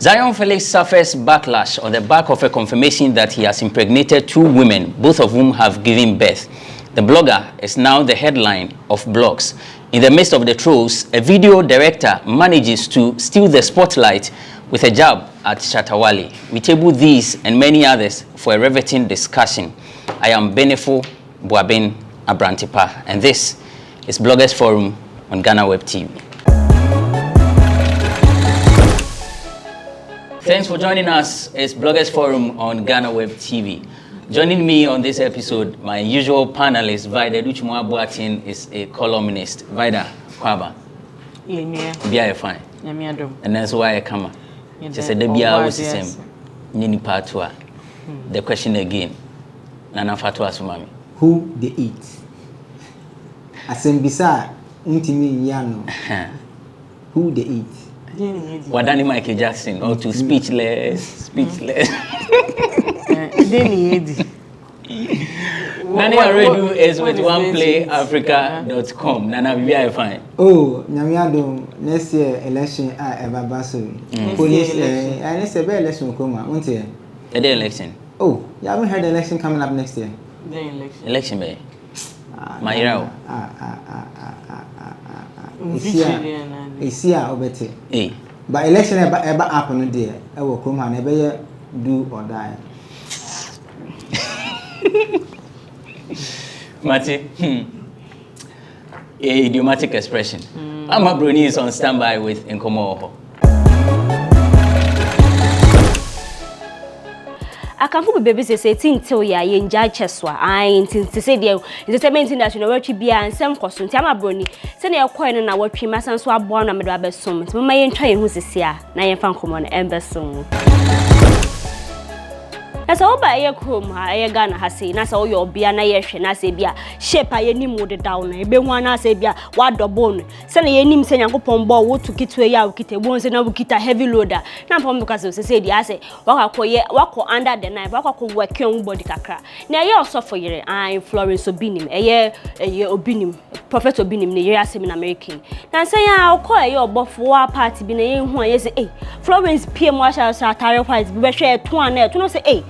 Zion Felix suffers backlash on the back of a confirmation that he has impregnated 2 women, both of whom have given birth. The blogger is now the headline of blogs. In the midst of the trolls, a video director manages to steal the spotlight with a jab at Shatta Wale. We table these and many others for a riveting discussion. I am Benefo Boabin Abrantepa, and this is Bloggers Forum on Ghana Web TV. Thanks for joining us. It's Bloggers Forum on Ghana Web TV. Joining me on this episode, my usual panelist, Vida Duchimwa Boatin, is a columnist. Vida, Kwaba. Yeah, Bia fine. And that's why I come. Just said the Bia was the same. Nini Patua. The question again. Nana Fatwa Sumami. Who they eat? Asembisa Untimi Yano. Who they eat? Wadani Michael Jackson, or to speechless. Nani Aredu is with oneplayafrica.com. Nana Bibia fine. Oh, Namiado, next year election Eva Basu. Police next year election come out, won't you? The day election. Oh, you haven't heard the election coming up next year? The election. Election bay. Mairao. It's here obeti. Eh. But election ever happen there. I will come and ever do or die. Mati, a idiomatic expression. Ama Bruni is on standby with Nkomo. I can't put baby say till ya enjoy cheswa. I to say the entertainment industry no work be and some costume. Tama Bruni. Send your coin and our tree mass and so born and my sum. My try who's here. Na ye fan common ember song. As all by a chrome, I Ghana has seen as all your beer na yesh na sebia shape I any mood down. A be one as sebia what the bone. Send a name saying upon ball what to get to a yaw kit once and I will get a heavy loader. Now from because of said I say walk under the knife, walk work young body cacra. Now you also for year I Florence Obinim, a year Obinim, Prophet Obinim, the year in American. Now say I'll call your buff war party being a young one. Yes, Florence PM Washer Satire White, be share 200 to not say,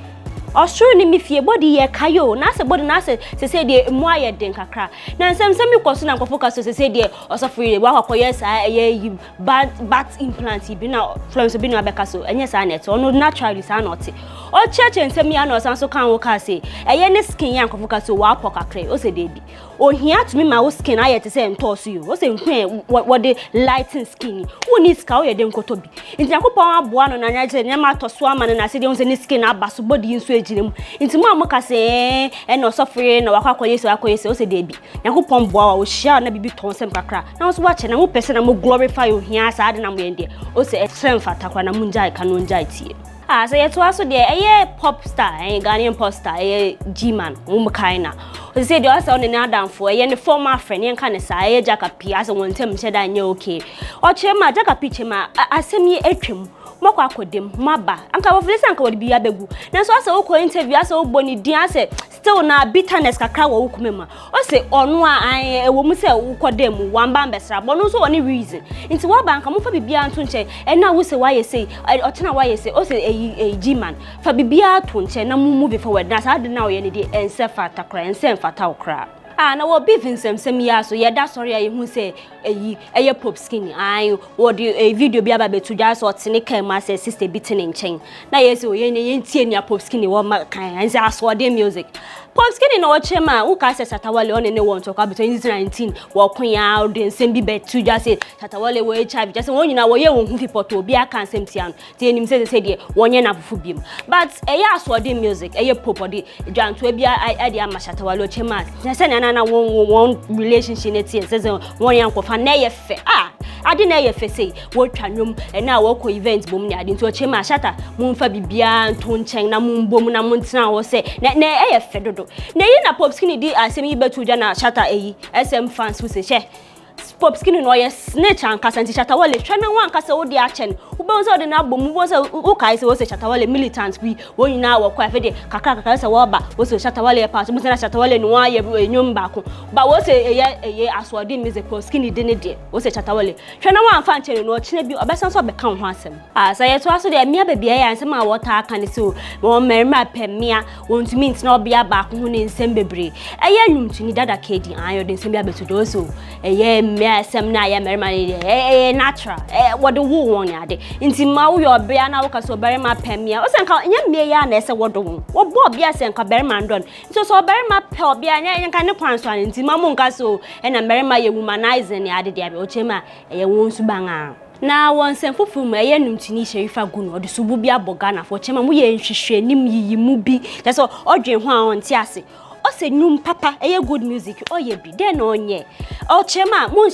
Australian ni mifie body ye kayo na se body na se say de mo aye den kakra na nsem me kwaso na focus so say de osofri wa kwakoye sa ye bat implant bi na Florence bi na abeka so enye sa net ono naturally sa na ote o church nsem ya na osan so kan wo ka say eye ne skin ya focus so wa pok kakra o se de bi o hia to me ma wo skin aye te say nto so you o se nhwe what the lighting skin wo ni ska o ye de nkoto bi nti akopon aboa no na nya je ne ma to so ama na se de won se ne skin abaso body nso into my moccasin and no suffering no aquacoyes, also debi. Yakupon boa, or share na bibi tonsem kakra. Now was watching a person and will glorify you here, sad and I'm in there. Also, a strength for Takwana Munjai Kanunjai tea. Ah, say it was there a pop star, a Ghanaian pop star, a G-man, Umakaina. They said you also on another for a former friend, and Canessa, a Jacka P, as a one term said I knew okay. Or Chema Jacka Pichema, I send me a trim. Moko akodem maba anka wo flesa anka wodi biya begu na so asa wo ko interview asa wo boni din ase still na bitterness kakra wo kumema o se ono a ewo mu se wo kodem wamba mbesra bono so woni reason nti wo ba anka mo fa bibia nto nche e na wo se waye sei o tena waye sei o se e G-man fa bibia to nche na mu move forward na sa de na wo ye ne de ense fata kra ense fata okra na wo beef nsem ya so ye da sorry ayi hu say eye pop skinny ayi wo de video bi aba betu ja so tene kan ma say sister bitin nchen na ye say ye ntie nia pop skinny wo ma kan anse aso de music pop skinny no chema wo ka say Shatta Wale on ne won talk about 2019 wo kon ya de nsem bi betu ja say Shatta Wale wo HIV ja say won nyina wo ye won hu people to obi aka nsem tian te enim say de wonye na fufu biem but eye aso de music eye pop de dwanto bia I de ama Shatta Wale chema na say na one relationship net says one yanko fa na ye fe ade na ye fe say wo twanwom na wo ko event bom ni ade nto chema Shatta mu mfa bibia nto nchen na mu mbom na mu ntena wo say na ye fe dodo na yi na pop skinny di asem yi betu ja na Shatta SM fans who say she pop skin no ye snitch ankasa nti Shatawale hwe na wankasa wo de ache no wo be so de na bom wo so wo kai se wo se Shatawale militant bi wo nyina wo kwa afede kakra se wo ba wo se Shatawale pa so mo se na Shatawale no wa ye enyum ba ko ba wo se eye aswadi music pop skin de ne de wo se Shatawale hwe na wanfa nche no chine bi obesan so be kan ho asem sa ye to aso de mia bebia ya nsem a wo ta aka ne se wo merima pemia wo ntumi ntina obia ba ko ho ne nsem bebre eye nwumtuni dada kedi ayo de nsem bia betudo so eye mia sem na ya merima ne natural wo de wo won ya de nti ma wo yo bia na wo ka so berima pemia o se nka nya mia ya na ese wo do wo bo bia se nka berima ndon nti so berima pe obia nya nka ne kwanso an nti ma mo nka so na berima ye womanizing ne ade de o chema eye won su banga na wonsen fufu ma ye numtini Sherifa gu no de subu bia boga na fo chema mu ye nhwehwe nim yiyi mu bi so odwen ho a on ti ase o se num papa eye good music o ye bi den onye o chema mu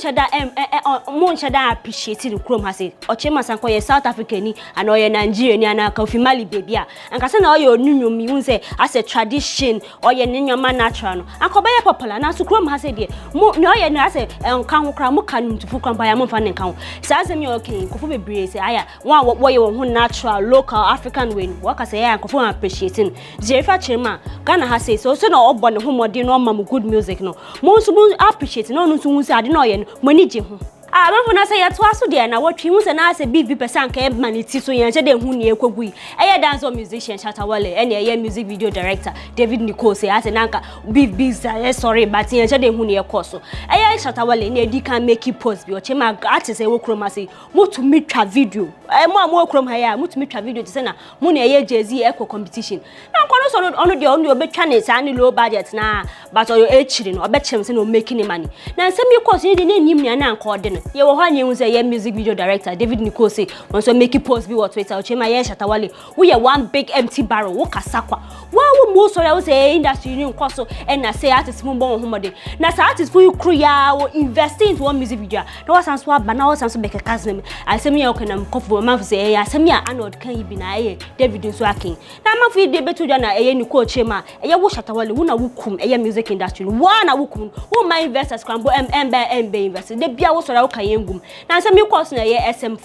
nshada appreciate the chrome hase o chema sanko ye South Africa ni ana o ye Nigeria ni ana ka ofimali baby a anka se na o ye onunwom mi unse as a tradition o ye nyoma natural no anko ba ye popular na so chrome hase de mu no ye na ase nka ho kra mu kanum tufu kra ba ya mu fa ne nka ho sa se mi okay ko fu bebre se aya wo ye wo natural local African way wo ka se ya anko fu appreciating Sherifa chema Ghana hase so na bon ho modern no mam good music no mo so appreciate no no so hu se ade no ye no mani je ho amanfo na say ya to aso de na watwi hu se na say big person ka maniti so yan che de hu ne ekogui eye dance musician Shatawale ene eye music video director David Nicole say ase nanka big sorry but yan che de hu ne ekoso eye Shatawale ne edi kan make it post bi o che ma artist e wo kroma say mutu mitwa video mo krom ha ya mutu mitwa video say na mo ne eye Jay-Z eco competition na nko no so ono de ono obetwa ne sa ne low budget na but o echiri no obechem say no making money na nsem yi course ni de ne nim nya na nko de no ye wo hanye hu say ye music video director David Nicole say won so make it post bi wo Twitter o chema ye Shatawale we ye one big empty barrel wo kasakwa wo mo so ya wo say industry ni nko so and na say artist mo bon homode na say artist for you crew ya wo invest into one music video na wasan so aba na wasan so be kakasem asem ye okena mkofo ma say ye asem ya anod kan yi bi na ye David so akin na ma fu de betu na ye Nicole chema ye wo Shatawale wo na wo kum ye music industry wo na wo kum wo my investors scramble MB invest de bia wo so ra yengum na say me course na ye SM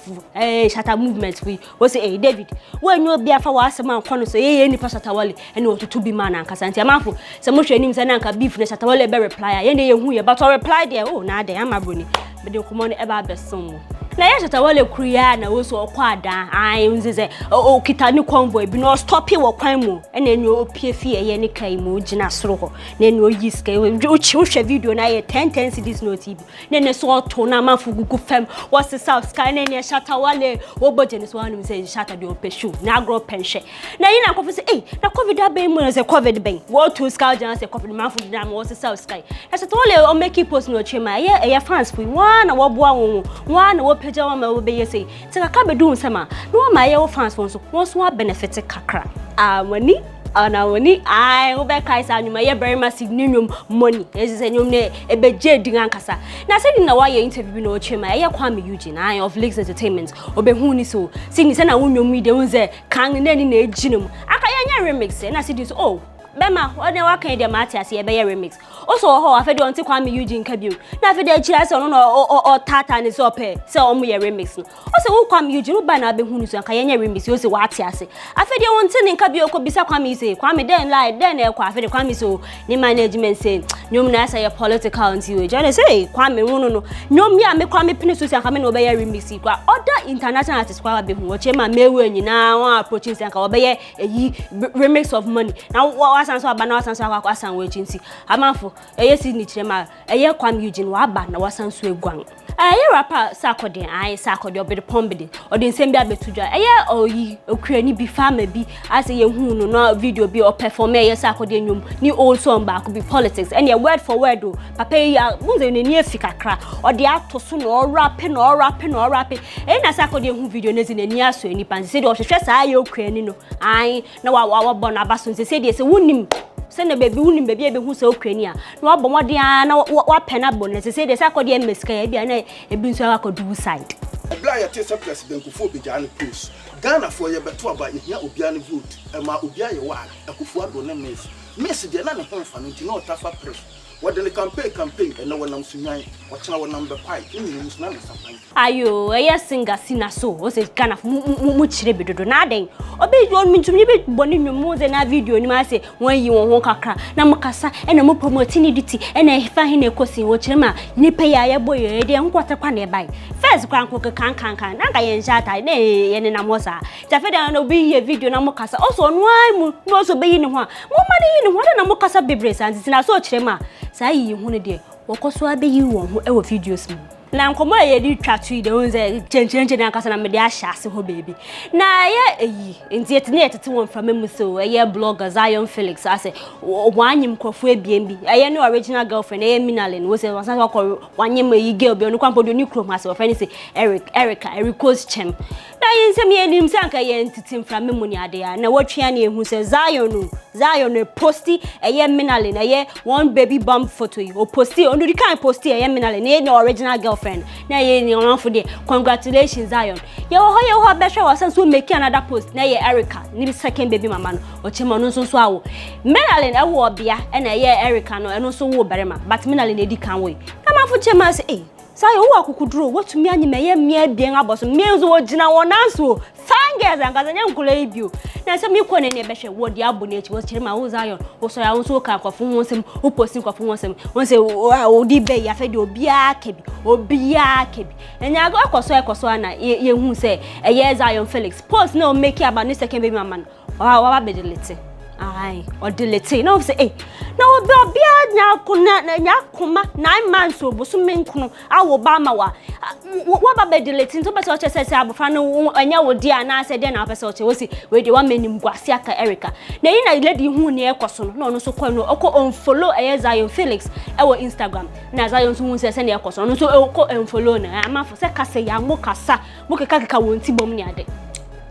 Shatta movement we say David when you bia fa wa asem anko no so ye ni pa Shatawale ene otutu bi man ankasa nti amafo se mo hwani se na nka beef na Shatawale be reply ye ne ye hu ye but reply there oh na there amabroni be de komo no e ba besom na ye Shatawale kuria na wo so okwa ada ai unzeze o kita ni convoy bi no stop wo kwan mu ene enu opie fie ye ni kai mu gina soro ho na enu yiska o chi video na ye 10 cedis no TV na ne so to na mafu gugu fam was South Sky na ne Shatawale wo boje ne so anu say Shatta de opeshu na agro pension na yi na kofi say na covid aben mu na say covid ben wo to Sky jana say covid mafu na mo was South Sky na Shatawale o make post no chema ye fans fu one na wo boa won one na wo peja ma wo be ye say tika ka be do nsema no ma ye wo fans won so benefit kakra amani anawoni ai wo be kai sa nyuma ye very massive nyum money ezi nyum ne ebeje din ankasa na se na wa ye interview no chema ye Kwame Eugene ai of Lakes Entertainment obehu ni so sing se na wo nyum ide unze kan na ni na ejinum aka ye nya remix na se dis oh bema one wa kan de mate ase ye be remix oso ho afede onti Kwame Eugene kabio na afede achira se ono no tata ni so pe se omo ye remix no oso wo Kwame Eugene ba na be hunu so kan ye nya remix oso wa ate ase afede onti ni kabio ko bisa Kwame say Kwame den lie den e kwa afede Kwame so ni management say nyom na say political unti we jane say Kwame wonu no nyom ya me Kwame pini so say kan me no be ye remix kwa other international artists kwa be hu wo chema mewe nyina won approaching say kan wo be ye remix of money na sanso aba na wasanso akwa asan we chinti amanfo eye si ni chirema eye Kwame Eugene wa aba na wasanso egwan eye rapper sakode obede pombede odi nsem bi abetudwa eye oyi okuani bi fama bi ase ye hu no video bi o perform eye sakode enyum ni old song ba ko bi politics and your word for word o papa ya munze ne ni efikakra odi ato so no rap e na sakode hu video nezi ne ni aso eni pan se de o hwehwe sa ye okuani no na wa bona baso se de se wunim se na baby wunim baby ebe hu se okuani a na wa bomode na wa pena bonus se de sakode e meska ya bia na ebi nso akodu side Obla ya tesa president Kufuor Bejane post Ghana for ye beto aba ehia obiane vote ma obia ye wa Kufuor ado na miss de na ne ho fa no nti na otafa press what the campaign and no one am sunyan watching our number 5 in news na something ayo eya singer sina so o se kana mu chire bedodo na den obi on mintumi be boni nwumu ze na video ni ma se won yi won ho kakra na mukasa na mu promote ni diti na efa he na ekosi wo chire ma nipa ya ye boye de nkwata kwa na e bai first kwa nko kan na ga ye njata na ye ne na mosa ta fe da na obi ye video na mukasa o so no ai mu no so be yi ni ho mo ma ni yi ni ho na mukasa bebre santi na so chire ma sa yi hu ne de wokoso abeyi won ho e wo videos mu na nkomo ye di twatu de wonze chenchenche na kasa na me de ahyase ho baby na ye eyi enti etene etete won fra memu so ye blogger Zion Felix ase wanyim krofo ebiembi ye no original girlfriend ye Minalin wo se wasan ko wanyim eyi girl bi onu kwampo do ni krom ase wo friend say Erica's chem na yin se me enim se anka ye entitim fra memu ni ade ya na wotwea na ehu se Zion no posti ye Minalin ye one baby bump photo o posti onu di kan posti ye Minalin ye no original girlfriend na ye ni on for there congratulations Zion ye ho be hwe wasan so make another post na ye Erica ni the second baby mama no o chema no so awo Minalin e wo obia na ye Erica no eno so wo berema but Minalin edi kan we na mafo chema say Zion wo akukuduro wotumi anyime ye mia bien aboso mienzo wo gina wonanso fangers angaza nyankula ibio na se mi ko ne be hwe wo di abo na echi wo chema wo Zion wo so ya wo so ka kwafo wonsem wo posti kwafo wonsem wonse wo di be ya fe di obia kebi enya akoso na ye hu se ye Zion Felix post na o make about ni second baby mama wa be delete ai o delete na o say na obia nya kuma 9 months obosu menkunu awo ba ma wa ba be delete nto be se o che se abofra no anya wo di ana se de na pese o che wo si we de wa manim gwase aka Erica na yi na lady hu ne ekoso no no so kwa no oko unfollow Zion Felix e wo Instagram na Zion so hu se ne ekoso no so oko unfollow na amafo se kase ya mo kasa mo keka wonti bom ni ade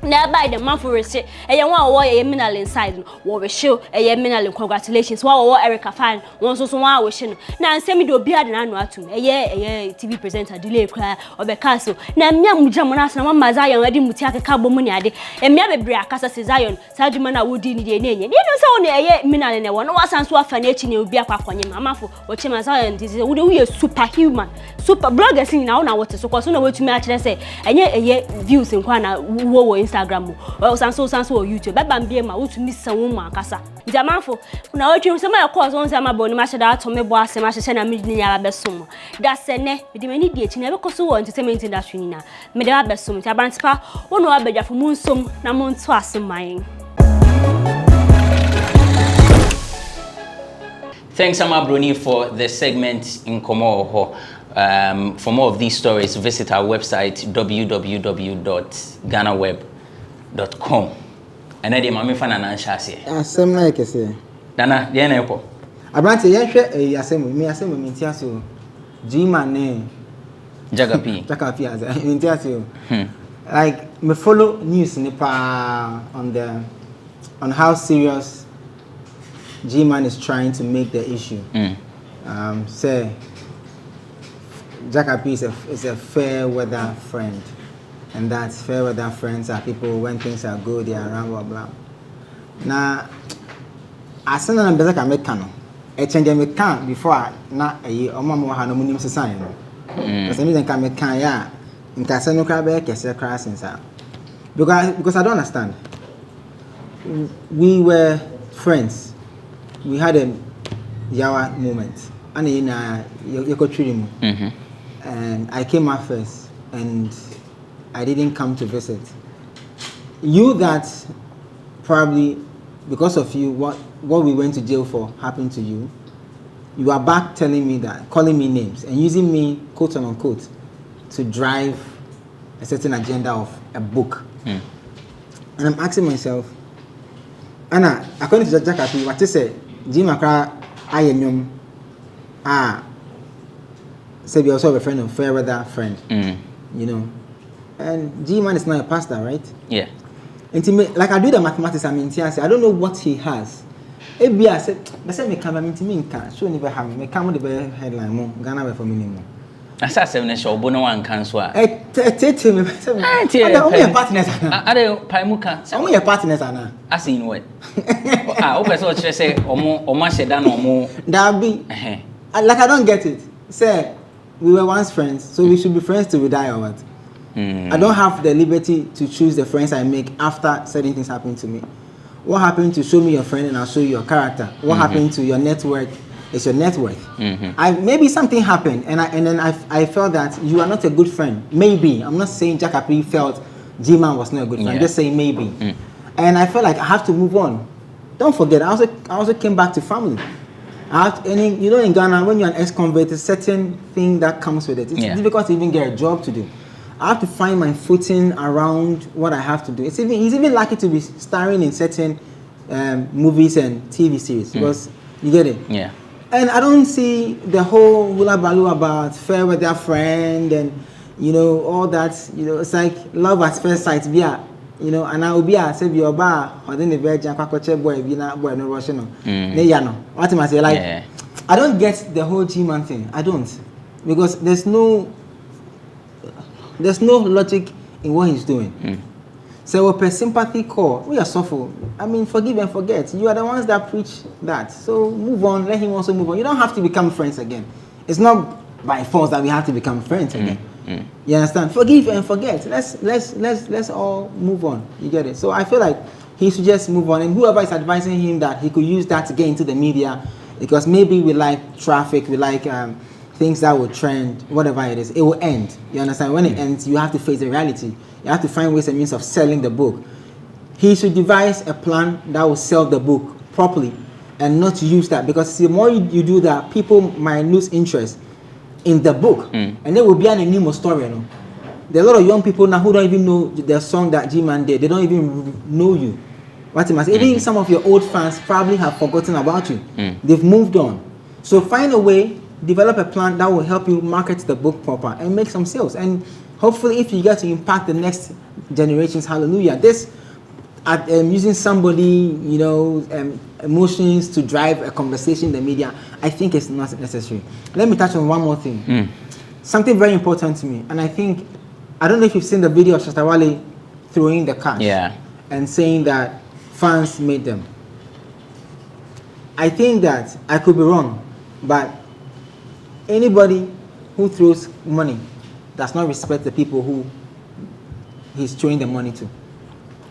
na by the man for receipt e won wo ye Minalin inside wo we show e Minalin congratulations wo Erica fan won so wo she no na nsemi de obi ade na anu atum e TV presenter delay kra obeka so na mmia mujam na asna mama Zion ade muti akeka bom ni ade mmia bebre akasa se Zion saduma na wodi ni de nenye ni no se wo ne Minalin ne wo no wasan so afa na echi ne obi akwakonye amafo wo chema Zion this wo de we superhuman super bloggers ni na wo na wote so so na wotumi a kire se enye views nkwa na wo Instagram o sanso o YouTube baba mbie ma wotumi sanwo mu akasa ndiamanfo na wotwe so ma yakọ so nsa ma bo ni ma hyeda atome bo ase ma hyehye na medini ya besom da sene medi mani di echi na be koso wo entertainment industry ni na medi ba besom ti abantipa wo no abadwafo mu nsom na mo nto aseman. Thanks, Ama Bruni, for the segment in Komo. For more of these stories, visit our website www.ghanaweb.com. And then the mami fana na nshase. Asem na ekese. Dana, dey na epo. Abrante ye hwe asem mi ntiaso. Jima ne Jagapi as ntiaso. Like me follow news nipa on how serious G-Man is trying to make the issue. Say Jagapi is a fair weather friend. And that's fair weather friends are people when things are good, they are around, blah, blah. Now, I send them better can make canon. I change them can before not a year or more had no minimum society. Because I can make can, yeah. In Casano Crabbe, Cassia Crassins out. Because I don't understand. We were friends. We had a Yawa moment. And in Yoko Tridimu. And I came out first. And I didn't come to visit. You that probably because of you, what we went to jail for happened to you. You are back telling me that, calling me names and using me quote unquote to drive a certain agenda of a book. And I'm asking myself, Anna, according to Jagapi, what you say, Jim Akra Ayenyum, say we also have a friend of fair weather friend, you know. And G-Man is not a pastor, right? Yeah. And like I do the mathematics, I mean, I don't know what he has. Maybe I said, me come, I mean, to me, so never have me come with the headline more, Ghana for minimum. I said 7 show, Bono one cancel. I tell me, only a partners. I don't Paimuka, only a partners, Anna. I seen what? I hope I saw say, or more, or much than or more. That be. I don't get it. Say, we were once friends, so we should be friends till we die or what? I don't have the liberty to choose the friends I make after certain things happen to me. What happened to show me your friend and I'll show you your character? What happened to your net worth is your net worth. Maybe something happened and then I felt that you are not a good friend. Maybe. I'm not saying Jack Apri felt G-Man was not a good friend. I'm just saying maybe. And I felt like I have to move on. Don't forget, I also came back to family. In Ghana, when you're an ex-convict, a certain thing that comes with it. It's difficult to even get a job to do. I have to find my footing around what I have to do. He's even lucky to be starring in certain movies and TV series because you get it. Yeah. And I don't see the whole hula baloo about fair weather friend and all that. It's like love at first sight. And I will be a say your bar or then the virgin boy no Russian what am I say like I don't get the whole G-Man thing. I don't, because there's no logic in what he's doing. So per sympathy call, we are suffering. I mean, forgive and forget. You are the ones that preach that. So move on. Let him also move on. You don't have to become friends again. It's not by force that we have to become friends again. You understand? Forgive and forget. Let's all move on. You get it? So I feel like he should just move on. And whoever is advising him that he could use that to get into the media, because maybe we like traffic, we like things that will trend, whatever it is, it will end. You understand? When it ends, you have to face the reality. You have to find ways and means of selling the book. He should devise a plan that will sell the book properly and not use that, because the more you do that, people might lose interest in the book, and there will be an enigma story. There are a lot of young people now who don't even know the song that G-Man did. They don't even know you. Even some of your old fans probably have forgotten about you. They've moved on. So find a way, develop a plan that will help you market the book proper and make some sales. And hopefully, if you get to impact the next generations, hallelujah. This using somebody, emotions to drive a conversation in the media, I think it's not necessary. Let me touch on one more thing. Something very important to me, and I don't know if you've seen the video of Shatta Wale throwing the cash and saying that fans made them. I think that I could be wrong, but anybody who throws money does not respect the people who he's throwing the money to.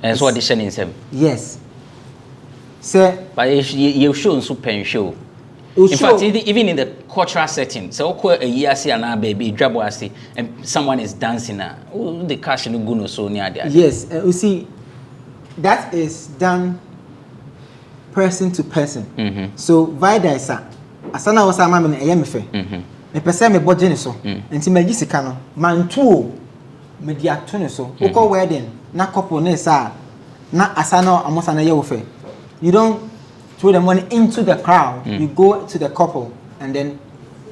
And that's what they said in him. Yes. So, but you show super show. In fact, even in the cultural setting, so a year see an baby drabble and someone is dancing now. The cash no go no so near there. Yes, you see, that is done person to person. So Vida is asana was a man in a yemefe. Me person me budget so. Nti me gisika no man two media tune so. Oko wedding na couple na sa na asana amosa na ye ofe. You don't throw the money into the crowd. You go to the couple, and then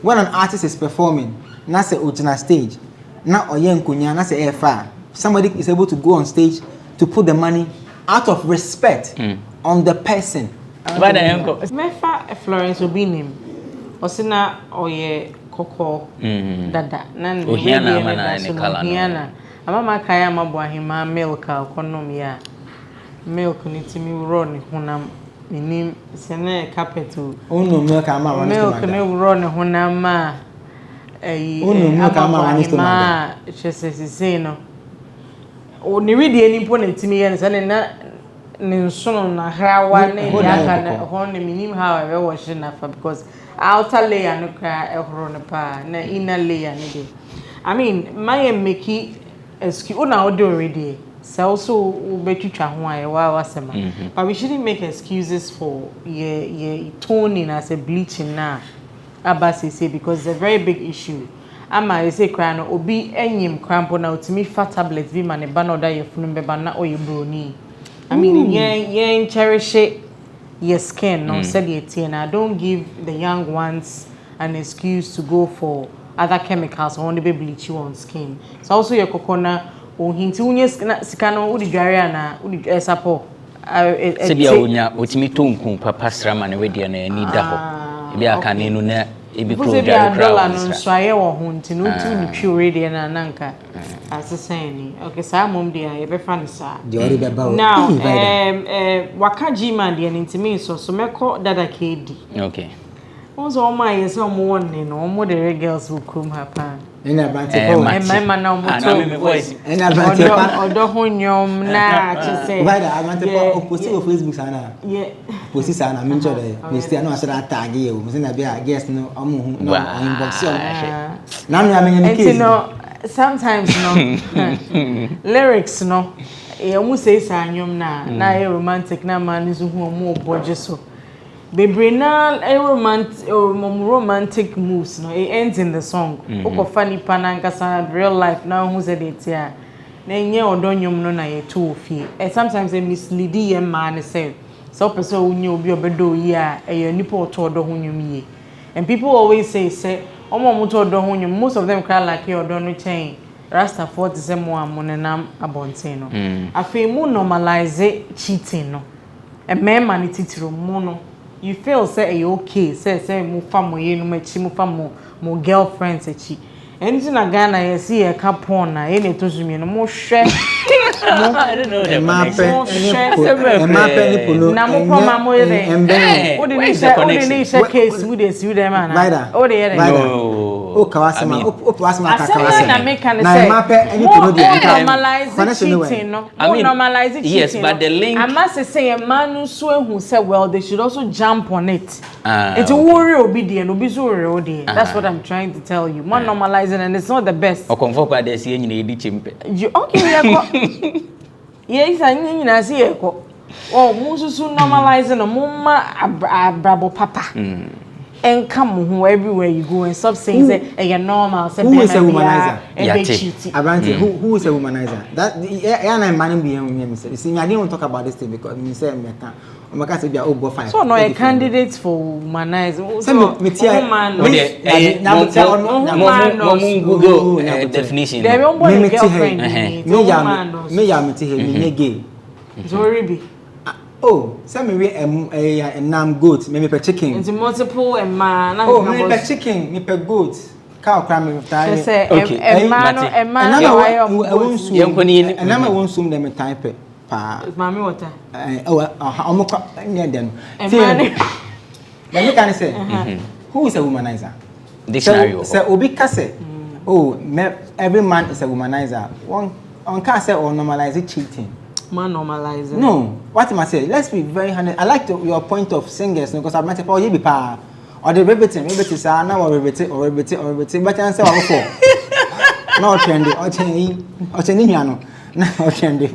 when an artist is performing, na say original stage, na oye nkunya na say efa. Somebody is able to go on stage to put the money out of respect on the person. But uncle, Mefa Florence Obinim, Osina oye koko dada. Nan Ohiana mana ni kala. Ohiana. Amama kaya mabuahima milk konom ya. Milk ni timi run hunam minim sene capital. Ono milk ama wani milk ni run hunam ma. Ono milk ama wani ma. Chese no. O ni ready any po na timi ya sene na ni nsono na hrawa na yaka na ho ni minim how I wash na fa, because outer layer no kra ehoro no pa na inner layer ni de. I mean, my make excuse una do already. So also betwitwa ho aye wa wasema. But we shouldn't make excuses for ye toning as a bleaching na abase say, because it's a very big issue. Ama say cry no obi enyim crampo na otimi fat tablet bi ma ne ba na oda ye funum be ba na oye broni. I mean, yen cherish your skin, no said it, and I don't give the young ones an excuse to go for other chemicals or only be bleach you on skin. So also your coconut or hinti unye sikano udi gariana udi esapo. Sebia unya utimi tonku papa srama ne wedi na ni da ho. Ebi aka ne no na ebi kro gari kra no so aye wo ho nti no tu ni twi already na nanka asesani. Okay, sa mom dia ye be fa ne sa. Now waka G-Man dia ntimi so meko dada KD. Okay. Also, my is some one, no more the girls who come happen. In a branch And my man now, voice. in a branch or the honyum, nah, to say. Why I want to post your Facebook, Sana. Yeah. Post Sana, I'm interested. We still know that tag you. We say, I guess no, I'm no inbox. Now I'm in the case. Sometimes, no lyrics, no. I almost say, Sanyum na a romantic na man is who more budget so. Baby, now a romantic moves, no, it ends in the song. Oko funny pananka sana real life now who's a date here. Then you don't no na ye too fee. And sometimes a misleading man say, so person who knew be a bedo ya a nipple to do who you. And people always say, most of them cry like you don't retain. Rasta 40 more monenam abontino. I feel more normalize cheating no. A man manititiro mono. You feel say you okay, say mo family no machi mo famo mo girlfriends echi. Anything na Ghana you see a couple na any to zumi no mo hwe. I don't know them. Na mo poma mo ere. What did he say case with the see them man. Oh dey. Oh, Kawasama. Oh, Kawasama. Na make can say. Normalize cheating, no. Normalize cheating. Yes, but the link. I must say a man who say well, they should also jump on it. It's a worry obedient, obedient. That's what I'm trying to tell you. Man normalizing and it's not the best. O comfort kwa desi yenye na edi chimpe. Okay, yes, I need to see it. Oh, Musu normalizing a mumma brabo papa. And come who everywhere you go and stop saying that you're normal. Who is a womanizer? Who is a womanizer? That I'm manning behind me. See, I didn't talk about this thing because me say me can't. I can't say be over 5. So no a candidate for womanizer. So me Google definition. There be one girlfriend. Me gay. Zoribi. Oh, some me a nam goat, me per chicken. It's multiple and man. Oh, me per chicken, me per goat. Cow cram me time. Okay. A man. And I'm won't soon them type pa. Mommy water. I'm near them. Let me can say, who is a womanizer? Dictionary. So Obi Kase. Oh, every man is a womanizer. One on Kase or normalize cheating. Man normalizing. No, what am I saying? Let's be very honest. I like your point of singers because I've met a you be pa or the repeating, maybe it's now or repeat, but answer all four. No trendy, or cheniano, no trendy.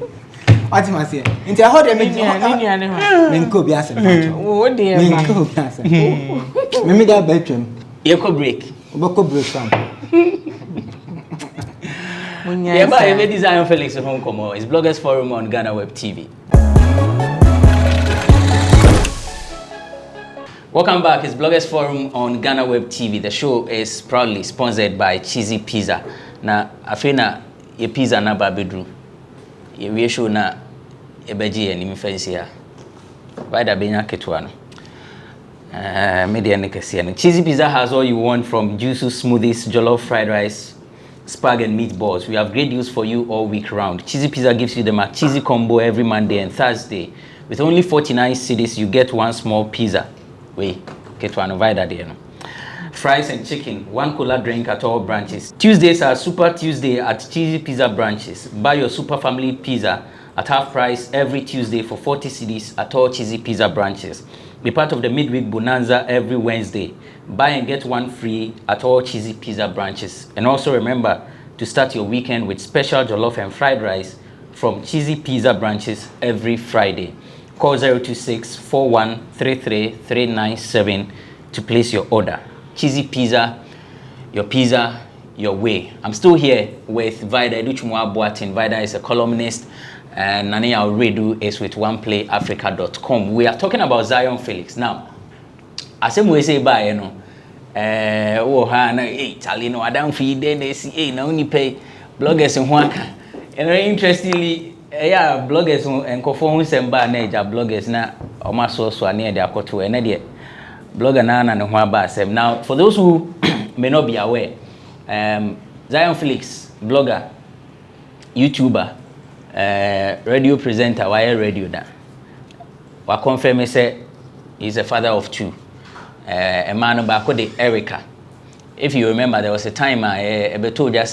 What am I saying? Into a hot Minko Bias. Oh, dear, Minko Bias. Maybe that bedroom. Eco break. Boko break some. Yeah, but I made Zion Felix at home. Come on, it's Bloggers Forum on Ghana Web TV. Welcome back. It's Bloggers Forum on Ghana Web TV. The show is proudly sponsored by Cheesy Pizza. Na afina ye pizza na babedru. Ye we show na ebeji ni mfensi ya. Baida benya ketwano. Media nekesiano. Cheesy Pizza has all you want from juicy smoothies, jollof fried rice, spag and meatballs. We have great deals for you all week round. Cheesy Pizza gives you the McCheesy combo every Monday and Thursday. With only 49 cedis, you get one small pizza. Wait, get one of there. Fries and chicken, one cola drink at all branches. Tuesdays are Super Tuesday at Cheesy Pizza branches. Buy your Super Family Pizza at half price every Tuesday for 40 cedis at all Cheesy Pizza branches. Be part of the midweek bonanza every Wednesday. Buy and get one free at all Cheesy Pizza branches. And also remember to start your weekend with special jollof and fried rice from Cheesy Pizza branches every Friday. Call 026-4133-397 to place your order. Cheesy Pizza, your way. I'm still here with Vida Educhumwa Boatin. Vida is a columnist and Nani Alredu is with OnePlayAfrica.com. We are talking about Zion Felix. Now, as we say by Talino, I don't feed then see na only pay bloggers in Huanka. And very interestingly, bloggers and conform semba na bloggers na omaso so near their koto and idiot. Blogger Nana and Huaba Sem. Now, for those who may not be aware, Zion Felix, blogger, YouTuber, radio presenter, wire radio da. Wa confirm say he's a father of two. a man back the Erica. If you remember, there was a time I told you a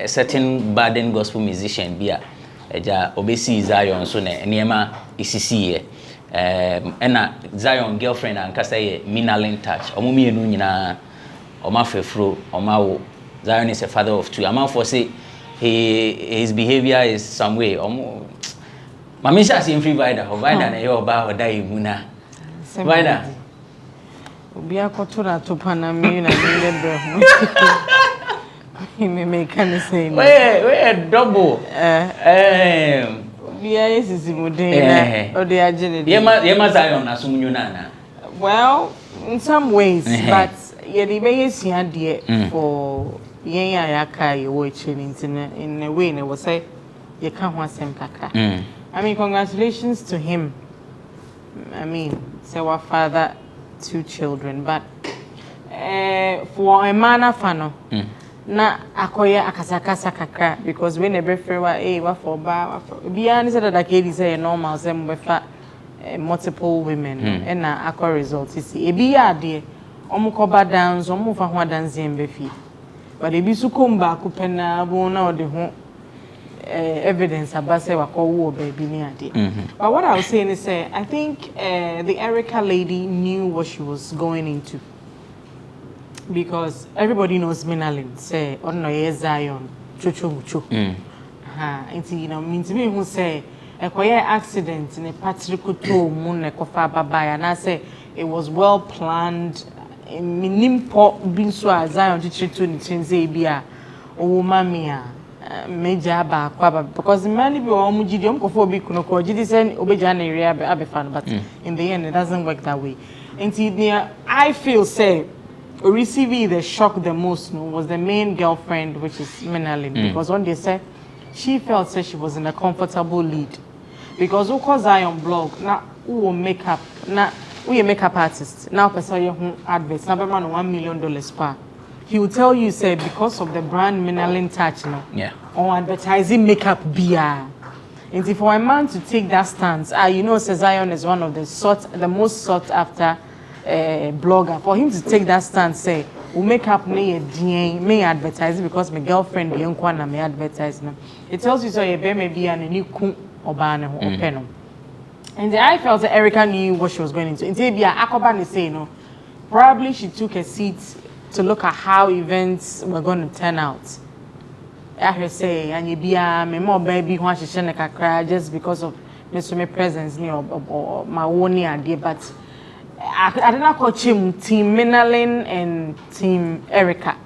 certain Baden gospel musician, Bia, Obesi Zion, so Niema ICC, and Zion girlfriend and Kasay Minalin touch, Omumi Nuna, Omafefro, Omawo. Zion is a father of 2. I'm for say his behavior is some way. Mamisha is in free vider, or vider, and you're about die muna. Vider. Be a cotura to Panama and he may make any say. Where double? Yes, is Mudena or the agility. Yema Zion, Asumunana. Well, in some ways, but yet the biggest idea for Yaka, you're watching in a way, and I will say, you can't want some kaka. I mean, congratulations to him. I mean, say our father, 2 children, but for a man of fano, na akoya akasakasa kakra because when never free wa for ba beyond said that Katie say normal say mbefa multiple women and na akọ result see e bi ya de omukoba dance omufa ho dance mbefi but e bi su komba ko pena bo na ode ho evidence abase wakowo baby ni ade. But what I was saying is I think the Erica lady knew what she was going into because everybody knows Minalin say ono ye Zion chuchu nti you know means me who say ekoye accident in a patrikuto mu ne kofa babaya na say it was well planned minimpo bin so Zion chichitu ni chenze bia o mami a major ba kwaba because many people omu gidi omkofo bi kuno ko gidi say obeja na area abefan but in the end it doesn't work that way. Nti I feel say receiving the shock the most was the main girlfriend, which is Minalin, because when they said she felt she was in a comfortable lead. Because who calls Zion blog now who makeup now we a makeup artist now person you adverts now man $1 million per. He will tell you say because of the brand Minalin touch now on advertising makeup beer. And if for a man to take that stance, you know Zion is one of the most sought after blogger. For him to take that stance, say, we make up me advertising because my girlfriend the young one may advertise now. It tells you so you maybe an new kun or ban or pen. And I felt that Erica knew what she was going into. Until be Akoban is saying, no, probably she took a seat to look at how events were going to turn out. I heard say, and you be a more baby who she shouldn't cry just because of Mr. presence or my own idea, but I don't know coach him team Minalin and team Erica.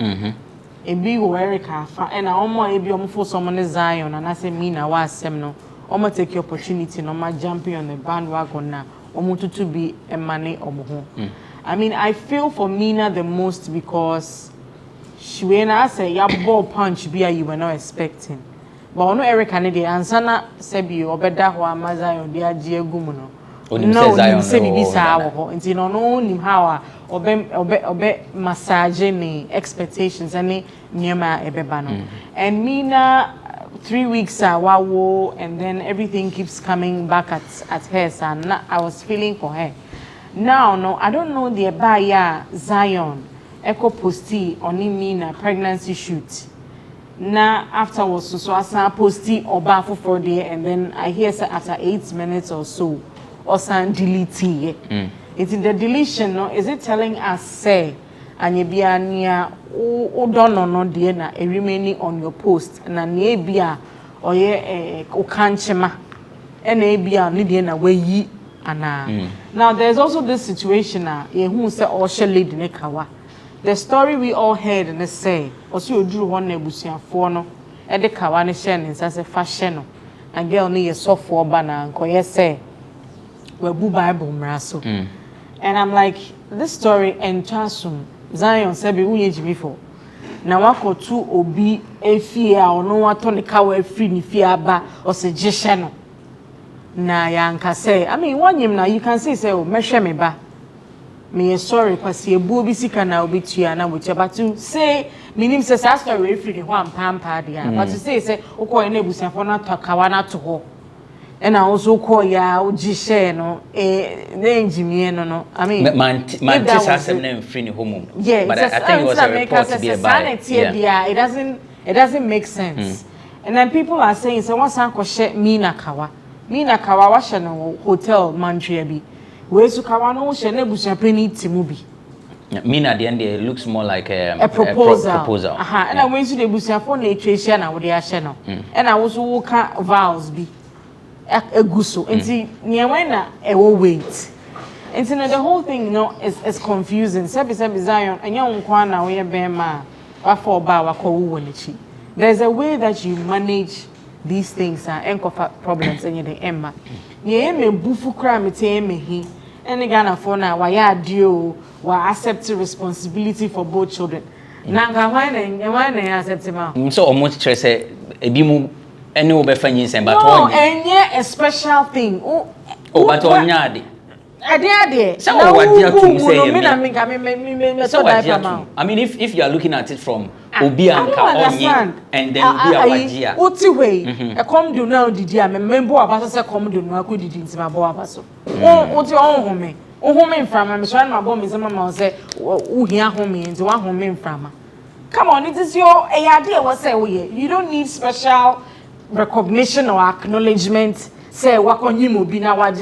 Ebi wo Erica and I almost ebi for someone Zion and I say me na wa asem no. Omo take your opportunity no ma jumping on the bandwagon na. Omo to be a money omo ho. I mean I feel for Mina the most because she when I say ya ball punch be you were not expecting. But ono Erica ne dey answer na say bi obeda ho ama Zion dey agi egum no. No, say bibi sa wo nti no no nim how obe massage ni expectations and nyema ebeba no. And Mina 3 weeks wawo and then everything keeps coming back at her and I was feeling for her. Now no I don't know the baya Zion echo posti oni Mina pregnancy shoot. Na afterwards so asa posti oba for there and then I hear say after 8 minutes or so or san delete it's in the deletion no is it telling us say anye bia nia o don no de na remaining on your post na na bia oye o kanchema na bia ni de na wayi ana. Now there's also this situation na ye hu say o she lead ne kawa the story we all heard and say o se oduru ho na ebusuafo no e de kawa ne she ne nsa se fa she no and girl ni ye sofo ba na nkoye say Webu Bible mraso. And I'm like, this story and Chasum Zion said be uye before. Na wako tu obi efia ono wato ne kawa efri ni fia ba o se jeshe no. Na yanka say, I mean one yim na you can say oh mehwe me ba. Me sorry kwasi ebu obi sika na obi tua na wotia but to say minim say sa story efri ni ho ampampa dia but to say ukọ na ebusiafo na to kawa na to ho. and I also call ya Uji share no Jimmy no. I mean, man, free home. Yeah, but I think it was a report to be about. Yeah, it doesn't make sense. And then people are saying, so what's Uncle Shet Mina Kawa? Mina Kawa Washano Hotel Mantriabi. Where's Kawano Shenebusa Penny Timubi? Mina at the end it looks more like a proposal. And I went to the Busa for nature and I would channel. And I was walk vows be a gusso. And see, near when I will wait. And so the whole thing, you know, is confusing. Sebi Zion and young Kwana we bema for bawa ko there's a way that you manage these things and problems and the Emma. Ye me bufu crime me he and Ghana for now why ya dio wa accept responsibility for both children. Nanga why accept him. So almost stress a bimu any obefanyin but no, and yeah a special thing. Oh but on yadi. I mean, if you are looking at it from Obianka Onye and then Obiawajia. What's the way? A come do now, did you? Member of us a come do no good in my boabaso. Oh, what's your own home? Oh, home from I'm trying my bomb is a mamma say, oh, here home into one home from. Come on, it is your idea. What say we? You don't need special recognition or acknowledgement. Say, what on you will be now?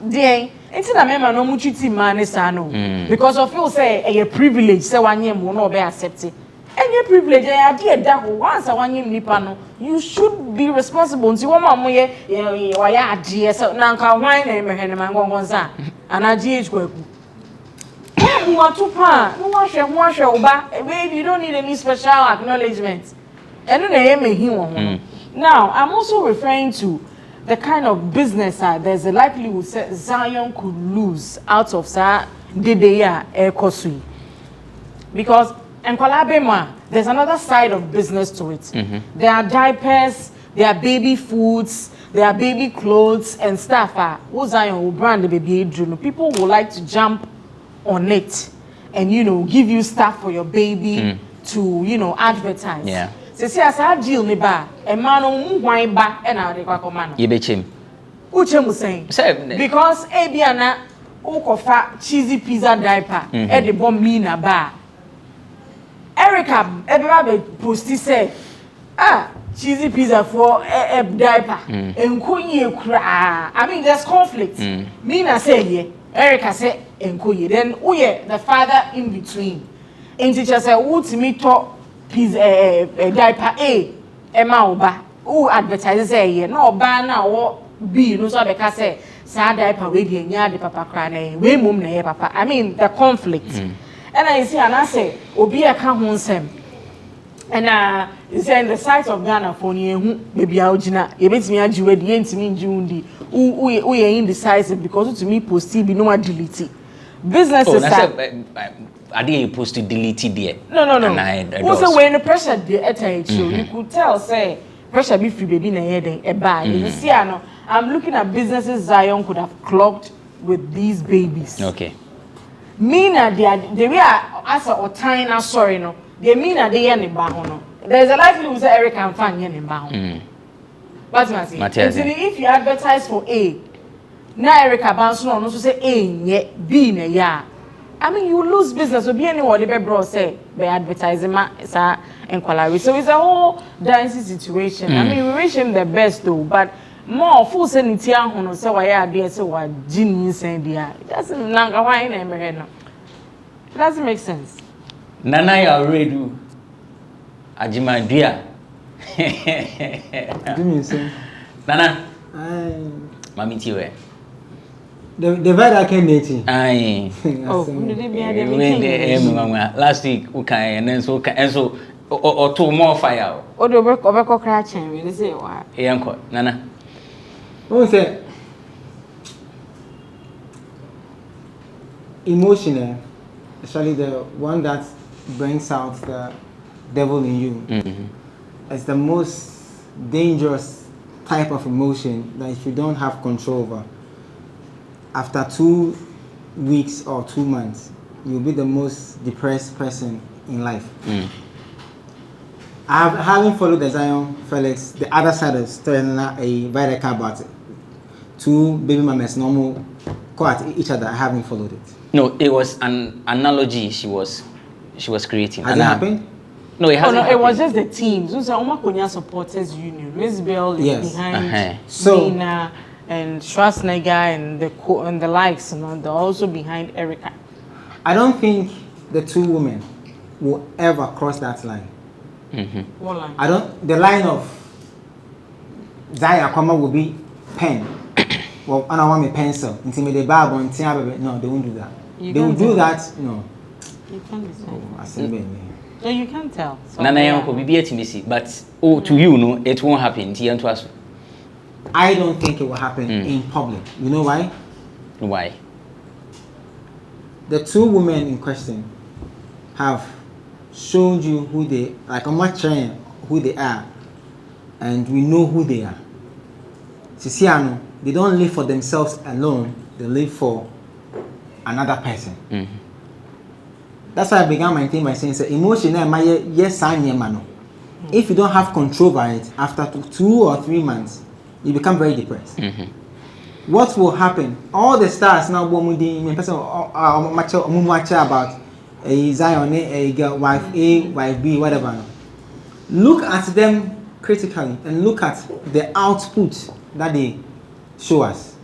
Dear. It's not a member no muchiti man is no. Because of you say a privilege, say 1 year will not be accepted. And your privilege, idea that once a 1 year nipano, you should be responsible. See one more year, why dear, so now can wine and Mahanama and I GH work. You want to pan, no one shall back, you don't need any special acknowledgement. And then they him. Now, I'm also referring to the kind of business there's a likelihood Zion could lose out of Dedeya Kosui. Because in Kolabema, there's another side of business to it. There are diapers, there are baby foods, there are baby clothes and stuff. Who Zion will brand the baby Juno. People would like to jump on it and, you know, give you stuff for your baby to, you know, advertise. Yeah. See, as I deal me ba, a man who wine back and I require man. You bet him. Uchem was saying, because Abiana Okofa cheesy pizza diaper at the bomb mina bar. Erica, everybody posted say, cheesy pizza for a diaper. And Kunye cry. I mean, there's conflict. Mina say, yeah. Erica say, and Kunye. Then, the father in between. And teacher say, what's me talk? Pizza diaper Emma Oba who advertises say no ba na wo B no so abeka say sa diaper we dey nya de papa kra na we mum na papa. I mean the conflict. And I see and I say obi e ka ho nsem and is in the site of Ghana for ni ehu baby a ogina ye betimi ajiwe de yentimi njiundi who ye indecisive because to me post bi no delete businesses I didn't post to delete it there. No. Also, when the pressure you could tell, say, pressure be free baby na head a buy. You see, I'm looking at businesses Zion could have clogged with these babies. Okay. Mean that they are as a tiny sorry no. They mean that they are in Bahono. There's a likelihood that Eric can find in Bahono. What's my saying? If you advertise for A, now Erica bounce no say A yet B na ya. I mean, you lose business. So be anyone the bro say by advertising inquiry. So it's a whole dicey situation. I mean, we wish him the best though, but more full sanity on say why are there so what genius and it doesn't it doesn't make sense. Nana ya already Ajima dear. Nana. Mami tiwe. The Vada Kennedy. Aye. Last week, okay, and then so or two more fire. Or the work of a cockratching, really say why. Yanko, Nana. Who said emotional, especially the one that brings out the devil in you. It's the most dangerous type of emotion that if you don't have control over. After 2 weeks or 2 months, you'll be the most depressed person in life. Having followed the Zion Felix, the other side of story, a very about it. two baby mamas normal go at each other. I haven't followed it. No, it was an analogy she was creating. Has it happened? No, it hasn't. It was just the team. So Omakonia Supporters Union. Miss Bell is behind So Nina and Schwarzenegger and the likes, they're also behind Erica. I don't think the two women will ever cross that line. What line? I don't. The line of Zaya Kwama will be pen. Well, I don't want me pencil. Intimidate Bible and no, they won't do that. They will do that. No. You can't decide. No, you can't tell. Nana yanko bibi etimisi, but to you no, it won't happen. I don't think it will happen in public. You know why? Why? The two women in question have showed you who they like. I'm not sharing who they are, and we know who they are. Sisiano, they don't live for themselves alone. They live for another person. That's why I began my thing by saying, yes, if you don't have control over it, after 2 or 3 months, you become very depressed. What will happen? All the stars now, about a Zion, a girl, wife A, wife B, whatever. Look at them critically and look at the output that they show us.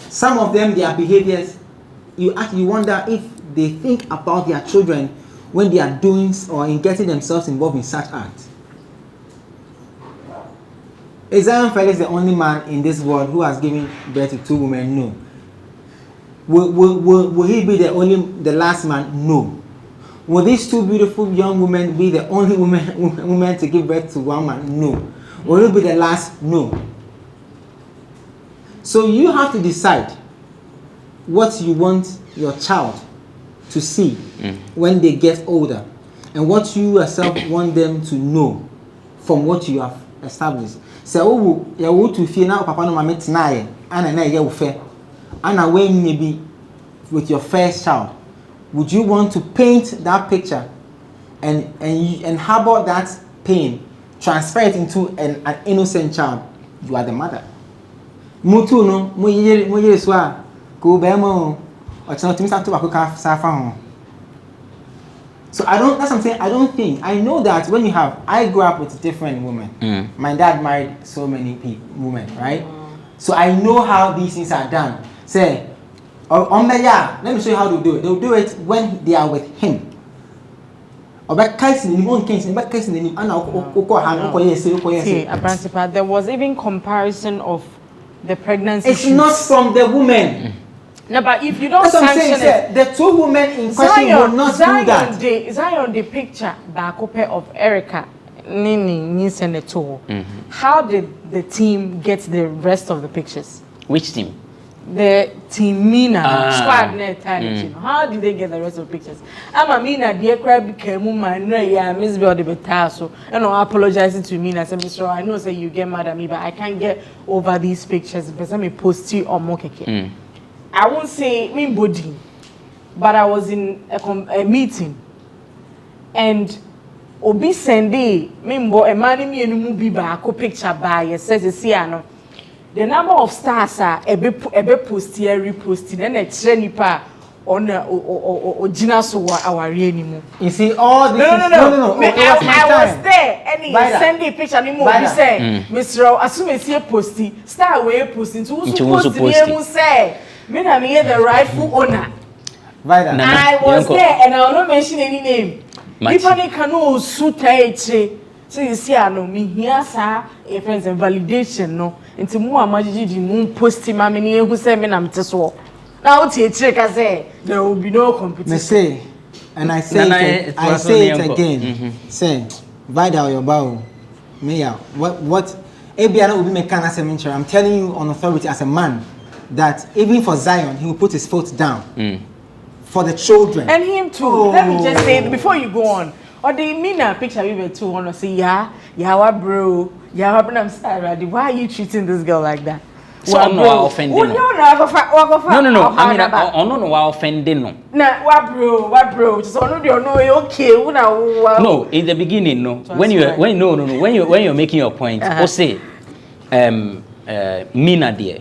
Some of them, their behaviors, you wonder if they think about their children when they are doing or in getting themselves involved in such acts. Is Zion Felix the only man in this world who has given birth to 2 women? No. Will he be the last man? No. Will these 2 beautiful young women be the only women to give birth to 1 man? No. Will it be the last? No. So you have to decide what you want your child to see when they get older, and what you yourself want them to know from what you have established. So you to feel now papa no mama tonight and na you fair and when you be with your first child, would you want to paint that picture and harbor that pain, transfer it into an innocent child? You are the mother. Mutu no mo yere so a go be mo o chana timi sa to akoka safa ho. So that's what I'm saying. I know that when I grew up with different women. My dad married so many women, right? So I know how these things are done. Say, let me show you how to do it. They'll do it when they are with him. There was even comparison of the pregnancy. It's not from the woman. No, but if you don't sanction it, the 2 women in question will not do that. Zion, the picture back of Erica, Nini, and the 2. How did the team get the rest of the pictures? Which team? The team Mina squad net. How did they get the rest of the pictures? I'm Mina, dear crab became woman, Miss Bell de Betaso, and I'm apologizing to Mina. So I know say you get mad at me, but I can't get over these pictures because I'm post you or more. I won't say me body, but I was in a meeting, and Obi Sunday, member a man me and movie back picture by says the number of stars are a be post here reposting and a trenipa on original so our anymore. You see all this. No. I was there and he send a picture anymore. He said, Mr. As soon as he posting, start way posting to who say. Me na me the rightful owner. I was there and I will not mention any name. People can suit eche. So you see, I know me here, sir. If friends and validation, no. Into more magic, you moon posting my many who say me I'm just walk. Now check I say there will be no competition. Say, and I say it again. Say, Vida your bow. Maya, what? Ebiana will be making as a mentor. I'm telling you on authority as a man. That even for Zion, he will put his foot down for the children. And him too. Let me just say before you go on. Or they mean a picture we were too want to say, what bro? I'm sorry. Why are you treating this girl like that? So I'm not offending. No. I mean, I don't know why offending. No. Nah, what bro? Just okay. No, in the beginning, no. When you're making your point, or say, Mina there,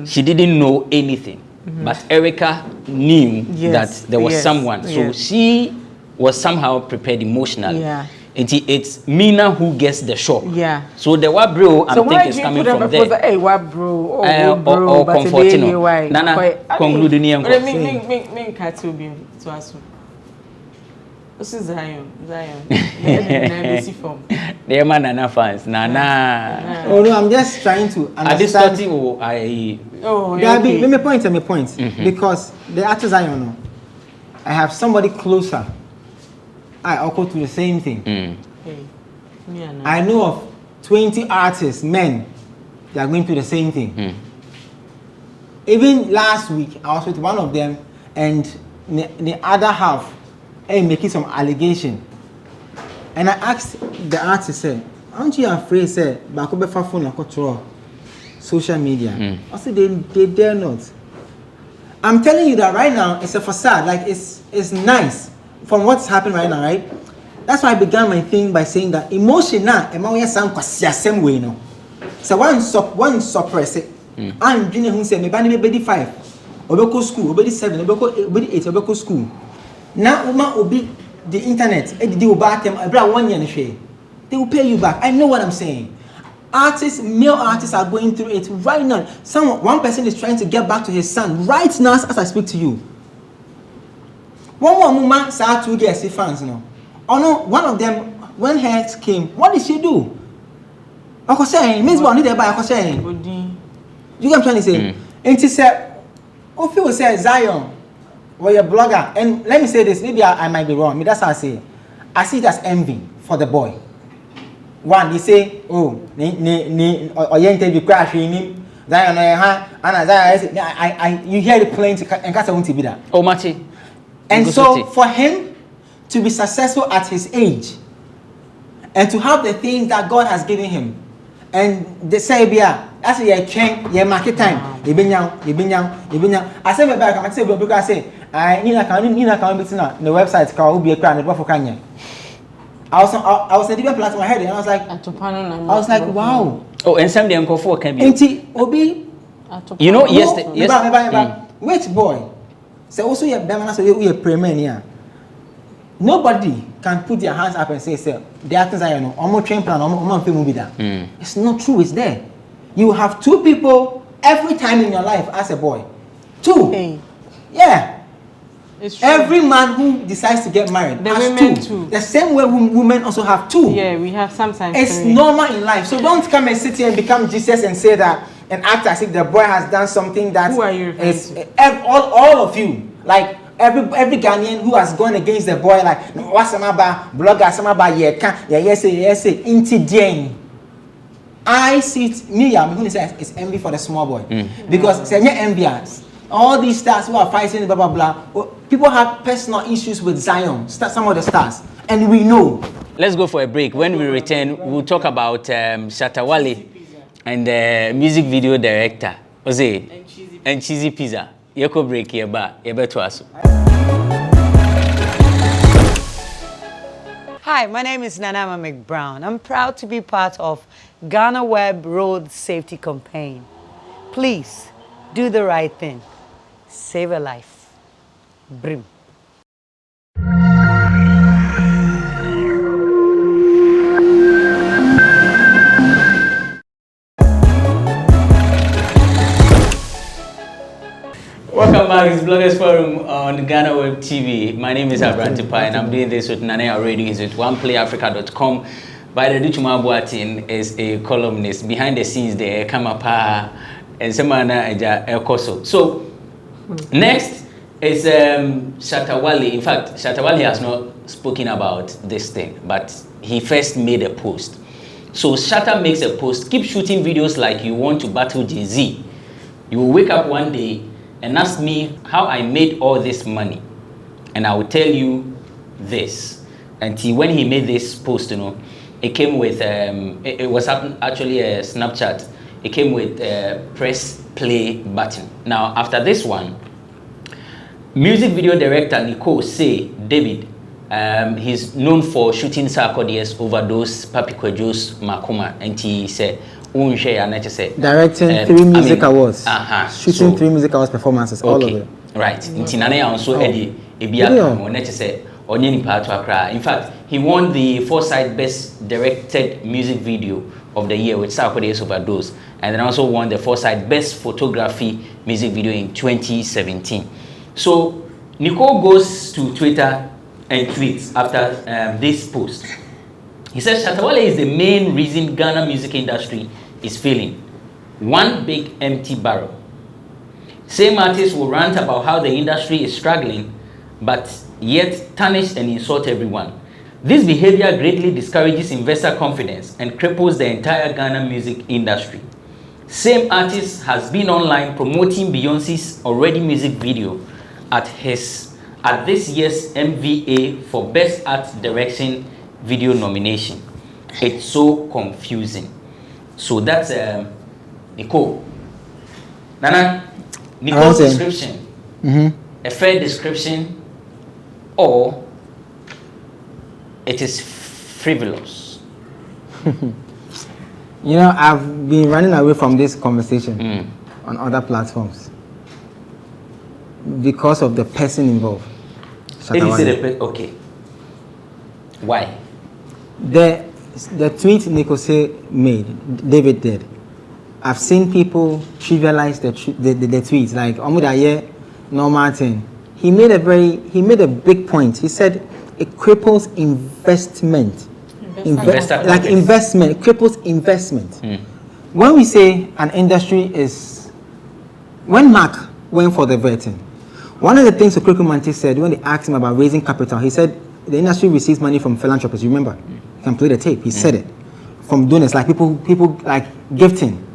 she didn't know anything, but Erica knew that there was someone, so she was somehow prepared emotionally. Yeah. It's Mina who gets the shock. Yeah. So the what bro, I'm thinking is coming from there. Hey, what bro? Or comforting. Nana, conclude the Let me cut to be to us. This is Zion. They are Nana fans. Nana. Oh no, I'm just trying to understand. Let me point. Because the artist Zion, I have somebody closer. I'll go to the same thing. Hey, I know of 20 artists, men, they are going through the same thing. Even last week, I was with one of them, and the other half, making some allegation. And I asked the artist, aren't you afraid, Bakobe phone control social media? I said, they dare not. I'm telling you that right now, it's a facade. Like, it's nice. From what's happening right now, right? That's why I began my thing by saying that emotion now, same way, no. So one suppress it. I'm doing who say me bani 5, obeko school, obedi 7, obedi 8, obeko school. Now uma obi the internet, they will back them. Every 1 year they will pay you back. I know what I'm saying. Male artists are going through it right now. One person is trying to get back to his son right now as I speak to you. One more woman saw 2 years fans no. Oh no, one of them when Hex came, what did she do? I was saying, Miss One there by I was saying. You get what I'm trying to say? And she said, oh, people say Zion, well, you're a blogger. And let me say this, maybe I might be wrong. That's how I say it. I see it as envy for the boy. One, they say, oh, or you interview crash Zion, you hear the planes and cast a be that. Oh, Mati. And so for him to be successful at his age and to have the things that God has given him, and they say, that's a train, your market time. You been young. I say, I say, because I say, I need a the website called Ubi Crown, the for Kanye. I was a different platform ahead, and I was like, wow. Oh, and some the uncle for can be. Obi, you know, yes. Which boy? So also you are premier. Nobody can put their hands up and say, the actors are almost train plan, almost movie that. It's not true, it's there. You have 2 people every time in your life as a boy. 2. Hey. Yeah. It's true. Every man who decides to get married the has women 2. Too. The same way women also have 2. Yeah, we have sometimes. It's 3. normal in life. So don't come and sit here and become Jesus and say that an actor as if the boy has done something that who are you is all of you. Like every Ghanaian who has gone against the boy, like what's some about blogger, some about yes, inti. I see it, me, I'm going to say it's envy for the small boy. Because say envious. All these stars who are fighting, blah, blah, blah. People have personal issues with Zion, some of the stars. And we know. Let's go for a break. When we return, we'll talk about Shatta Wale and the music video director, Jose, and Cheesy Pizza. Yeko break here, but to us. Hi, my name is Nanama McBrown. I'm proud to be part of Ghana Web Road Safety Campaign. Please, do the right thing. Save a life. Brim. Welcome back, it's Bloggers Forum on Ghana Web TV. My name is Abrantipa and I'm doing this with Nane Radio. It's with OnePlayAfrica.com. By the Duchuma Boatin is a columnist. Behind the scenes there, Kamapa and Semana Eja Elkoso. So, next is Shatta Wale. In fact, Shatta Wale has not spoken about this thing, but he first made a post. So, Shatta makes a post, keep shooting videos like you want to battle Jay-Z. You will wake up one day and ask me how I made all this money, and I will tell you this. And when he made this post, you know, it came with it was actually a Snapchat. It came with a press play button. Now after this one, music video director Nicole say David, he's known for shooting Sarkodie's Overdose, Papi Kwejo's Makoma, and he said unhwe ya na say directing 3 music awards. Shooting so, 3 music awards performances, all of it. Right. Nti na ya also edi ebia mo na say onye ni part akra. In fact, he won the Foresight Best Directed Music Video of the Year with Sarkodie Overdose, and then also won the Foresight Best Photography Music Video in 2017. So Nicole goes to Twitter and tweets after this post. He says Shatta Wale is the main reason Ghana music industry is failing. One big empty barrel. Same artists will rant about how the industry is struggling, but yet tarnish and insult everyone. This behavior greatly discourages investor confidence and cripples the entire Ghana music industry. Same artist has been online promoting Beyonce's Already music video at this year's MVA for Best Art Direction Video nomination. It's so confusing. So that's Nicole. Nana, Nicole's description, a fair description, or it is frivolous? You know, I've been running away from this conversation on other platforms because of the person involved. Okay. Why? The tweet Nikose made, David did. I've seen people trivialize the tweets, like Omudaye, normal thing. He made a big point. He said it cripples investment. Investment, it cripples investment. When we say an industry is, when Mark went for the vetting, one of the things Okweku Manteh said when they asked him about raising capital, he said the industry receives money from philanthropists. You remember? You can play the tape. He said it. From donors, like people like gifting.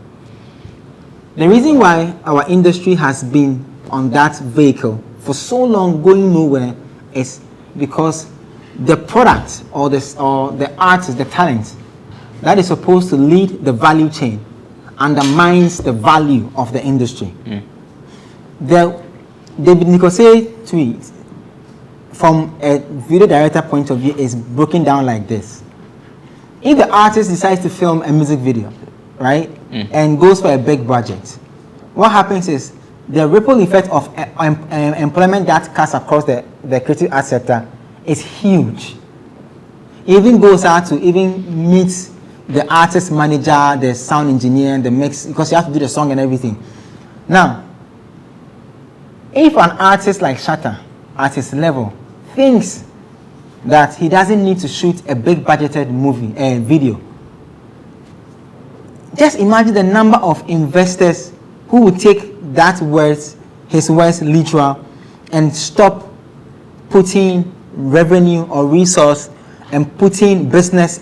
The reason why our industry has been on that vehicle for so long, going nowhere, is because the product or the artist, the talent that is supposed to lead the value chain undermines the value of the industry. The David Nikose tweet, from a video director point of view, is broken down like this. If the artist decides to film a music video, right, and goes for a big budget, what happens is the ripple effect of employment that casts across the creative art sector is huge. It even goes out to even meet the artist manager, the sound engineer, the mix, because you have to do the song and everything. Now, if an artist like Shatta, at his level, thinks that he doesn't need to shoot a big budgeted movie, video, just imagine the number of investors who would take his words literal, and stop putting revenue or resource and putting business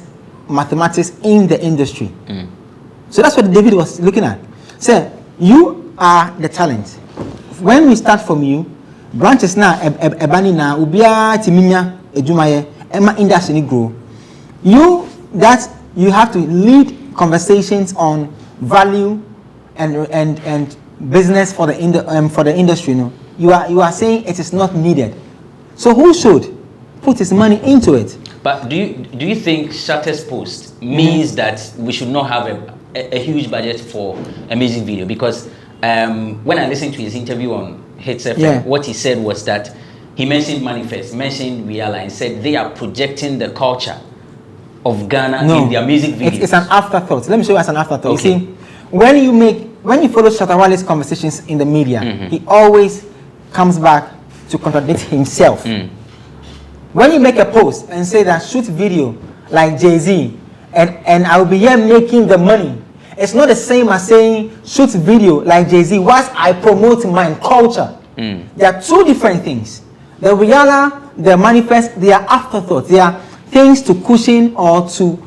mathematics in the industry. So that's what David was looking at. So you are the talent. When we start from you, branches now ebani na ubia timinya ejumaye ema industry grow. You have to lead conversations on value and business for the industry. You are saying it is not needed. So who should put his money into it? But do you think Shatta's post means that we should not have a huge budget for a music video? Because when I listened to his interview on Hits FM, what he said was that he mentioned Manifest, mentioned Riala, and said they are projecting the culture of Ghana in their music videos. It's an afterthought. Let me show you as an afterthought. Okay. You see, when you follow Shatta Wale's conversations in the media, he always comes back to contradict himself. When you make a post and say that shoot video like Jay-Z and I will be here making the money, it's not the same as saying shoot video like Jay-Z whilst I promote my culture. There are two different things. The Riala, the Manifest, they are afterthoughts. They are things to cushion or to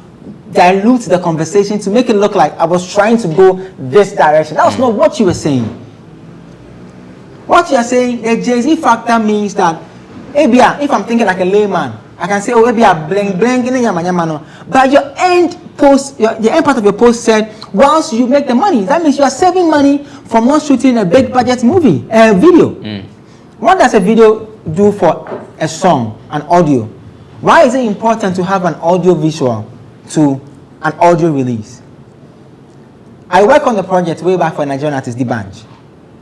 dilute the conversation to make it look like I was trying to go this direction. That was not what you were saying. What you are saying, the Jay-Z factor means that if I'm thinking like a layman, I can say, oh, maybe I blank, but your end post, the end part of your post said, whilst you make the money, that means you are saving money from not shooting a big budget video. What does a video do for a song, an audio? Why is it important to have an audio visual to an audio release? I worked on the project way back for Nigerian artist D'banj,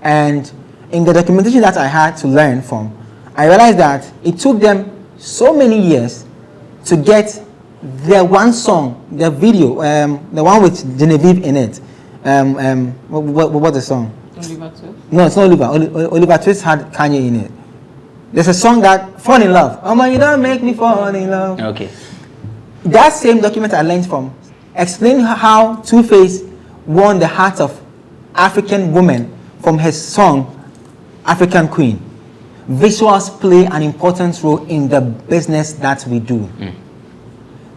and in the documentation that I had to learn from, I realized that it took them so many years to get their one song, their video, the one with Genevieve in it. What's the song? Oliver Twist? No, it's not Oliver. Oliver Twist had Kanye in it. There's a song that Fall in Love. Oh man, you don't make me fall in love. Okay. That same document I learned from explained how Two-Face won the hearts of African women from his song African Queen. Visuals play an important role in the business that we do.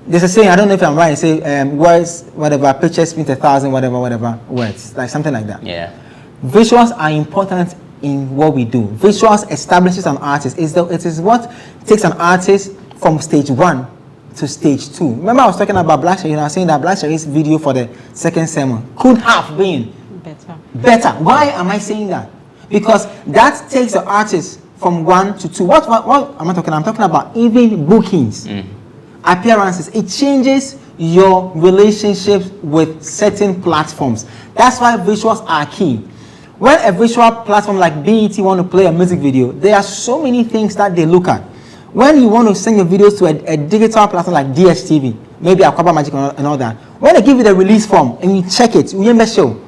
There's a saying, I don't know if I'm right, say words, whatever, pictures means 1,000, whatever words, like something like that. Yeah. Visuals are important in what we do. Visuals establishes an artist. It is what takes an artist from stage 1 to stage 2. Remember I was talking about Black Sherry, I was saying that Black Sherry's video for the second sermon could have been better. Why am I saying that? Because that takes the artist from 1 to 2. What am I talking about? I'm talking about even bookings, appearances. It changes your relationships with certain platforms. That's why visuals are key. When a visual platform like BET want to play a music video, there are so many things that they look at. When you want to send your videos to a digital platform like DSTV, maybe Aquaba Magic and all that, when they give you the release form and you check it, you remember show.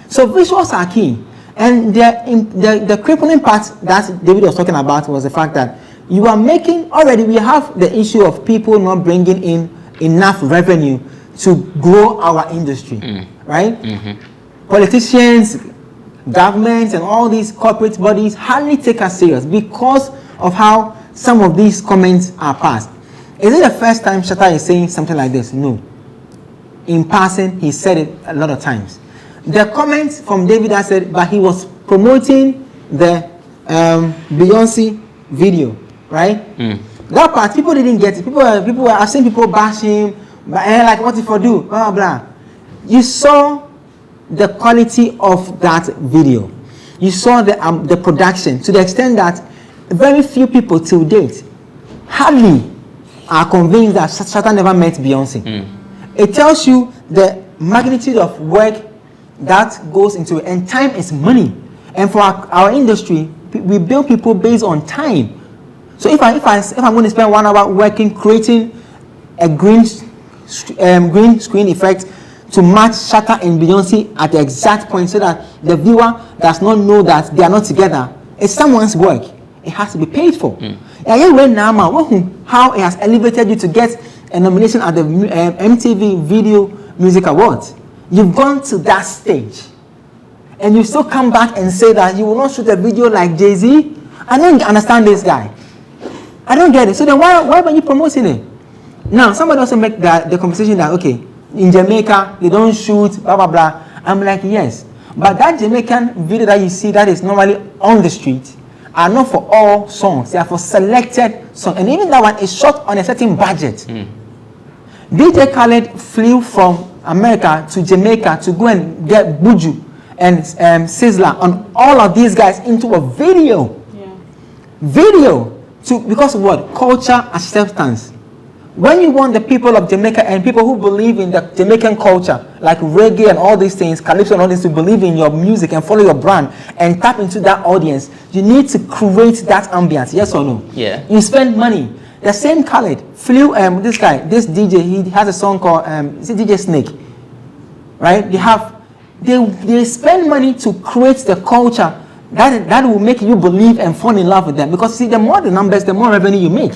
So visuals are key. And the crippling part that David was talking about was the fact that you are making, already we have the issue of people not bringing in enough revenue to grow our industry, right? Politicians, governments, and all these corporate bodies hardly take us serious because of how some of these comments are passed. Is it the first time Shatta is saying something like this? No. In passing, he said it a lot of times. The comments from David I said, but he was promoting the Beyonce video, right? That part, people didn't get it. I've seen people bash him, but like, what if I do? Blah, blah, blah. You saw the quality of that video. You saw the production to the extent that very few people till date hardly are convinced that Shatta never met Beyonce. It tells you the magnitude of work that goes into it, and time is money. And for our industry, we build people based on time. So if I'm going to spend 1 hour working, creating a green screen effect to match Shatta and Beyonce at the exact point so that the viewer does not know that they are not together, it's someone's work. It has to be paid for. How it has elevated you to get a nomination at the MTV Video Music Awards. You've gone to that stage and you still come back and say that you will not shoot a video like Jay-Z. I don't understand this guy. I don't get it. So then why are you promoting it? Now, somebody also make the conversation that, okay, in Jamaica, they don't shoot, blah, blah, blah. I'm like, yes. But that Jamaican video that you see that is normally on the street are not for all songs. They are for selected songs. And even that one is shot on a certain budget. DJ Khaled flew from America to Jamaica to go and get Buju and Sizzla and all of these guys into a video. Because of what? Culture acceptance. When you want the people of Jamaica and people who believe in the Jamaican culture, like reggae and all these things, calypso and all this, to believe in your music and follow your brand and tap into that audience, you need to create that ambience. Yes or no? Yeah. You spend money. The same Khaled flew this DJ, he has a song called is it DJ Snake? Right? They spend money to create the culture that will make you believe and fall in love with them. Because see, the more the numbers, the more revenue you make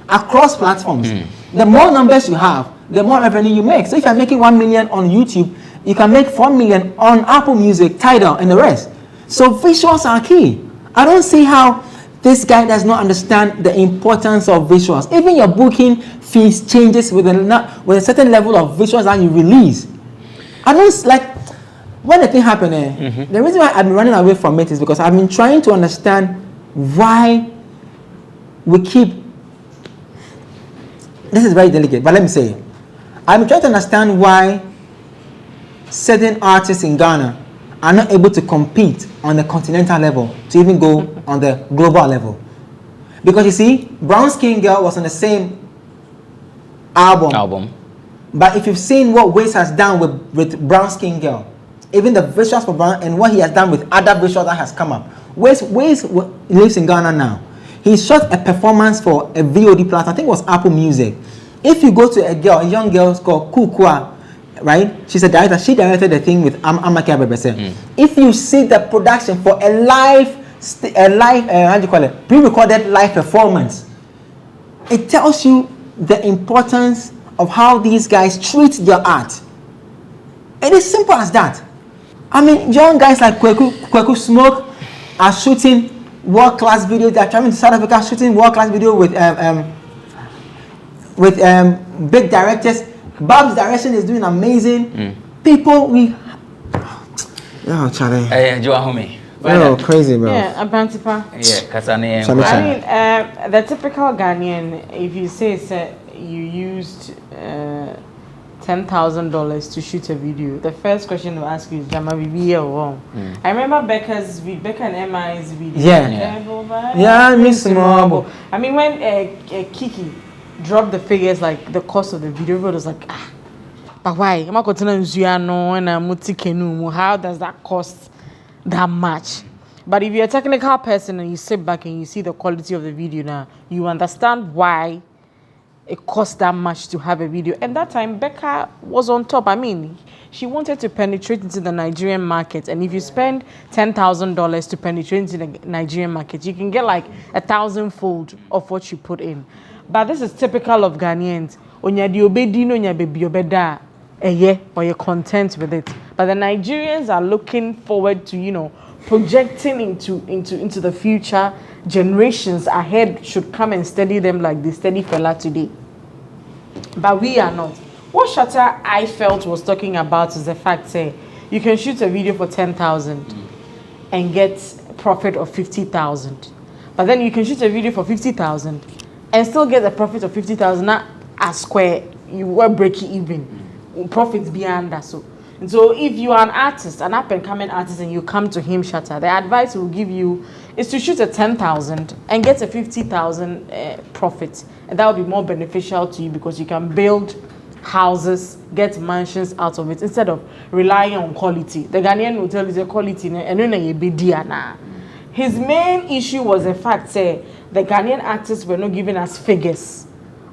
across platforms. The more numbers you have, the more revenue you make. So if you're making 1 million on YouTube, you can make 4 million on Apple Music, Tidal, and the rest. So visuals are key. I don't see how this guy does not understand the importance of visuals. Even your booking fees changes with a certain level of visuals that you release. I don't like when the thing happened. The reason why I've been running away from it is because I've been trying to understand why we keep. This is very delicate, but let me say it. I'm trying to understand why certain artists in Ghana are not able to compete on the continental level to even go on the global level. Because you see, Brown Skin Girl was on the same album. But if you've seen what Waze has done with Brown Skin Girl, even the visuals for Brown and what he has done with other visuals that has come up. Ways lives in Ghana now. He shot a performance for a VOD plus, I think it was Apple Music. If you go to a young girl called Kukua, right? She's a director. She directed the thing with Amaka Bebese. If you see the production for a live, how do you call it? Pre-recorded live performance, it tells you the importance of how these guys treat their art. It is simple as that. I mean, young guys like Kweku Smoke are shooting world-class video. They are traveling to South Africa shooting world-class video with big directors. Bob's direction is doing amazing. People, Charlie. Joahome. Oh, crazy, bro. Yeah, Abantipa. Yeah, Kasane. I mean, the typical Ghanaian, if you say you used $10,000 to shoot a video, the first question they'll ask you is, Jama, we or wrong? I remember Becca and Emma's video. Yeah, Miss Marble. I mean, when Kiki dropped the figures, like the cost of the video, everybody was like, but why? I'm not going to how does that cost that much? But if you're a technical person and you sit back and you see the quality of the video now, you understand why it costs that much to have a video. And that time, Becca was on top. I mean, she wanted to penetrate into the Nigerian market. And if you spend $10,000 to penetrate into the Nigerian market, you can get like 1,000-fold of what you put in. But this is typical of Ghanaians. Or you're content with it. But the Nigerians are looking forward to, projecting into the future. Generations ahead should come and study them like they study Fela today. But we are not. What Shatta I felt was talking about is the fact say you can shoot a video for 10,000 and get profit of 50,000. But then you can shoot a video for 50,000 and still get a profit of 50,000 not a square. You were breaking even. Profits beyond that. And so if you are an artist, an up-and-coming artist, and you come to him, Shatta, the advice we'll give you is to shoot a 10,000 and get a 50,000 profit. And that will be more beneficial to you because you can build houses, get mansions out of it instead of relying on quality. The Ghanaian will tell you the quality, and his main issue was the fact that the Ghanaian artists were not giving us figures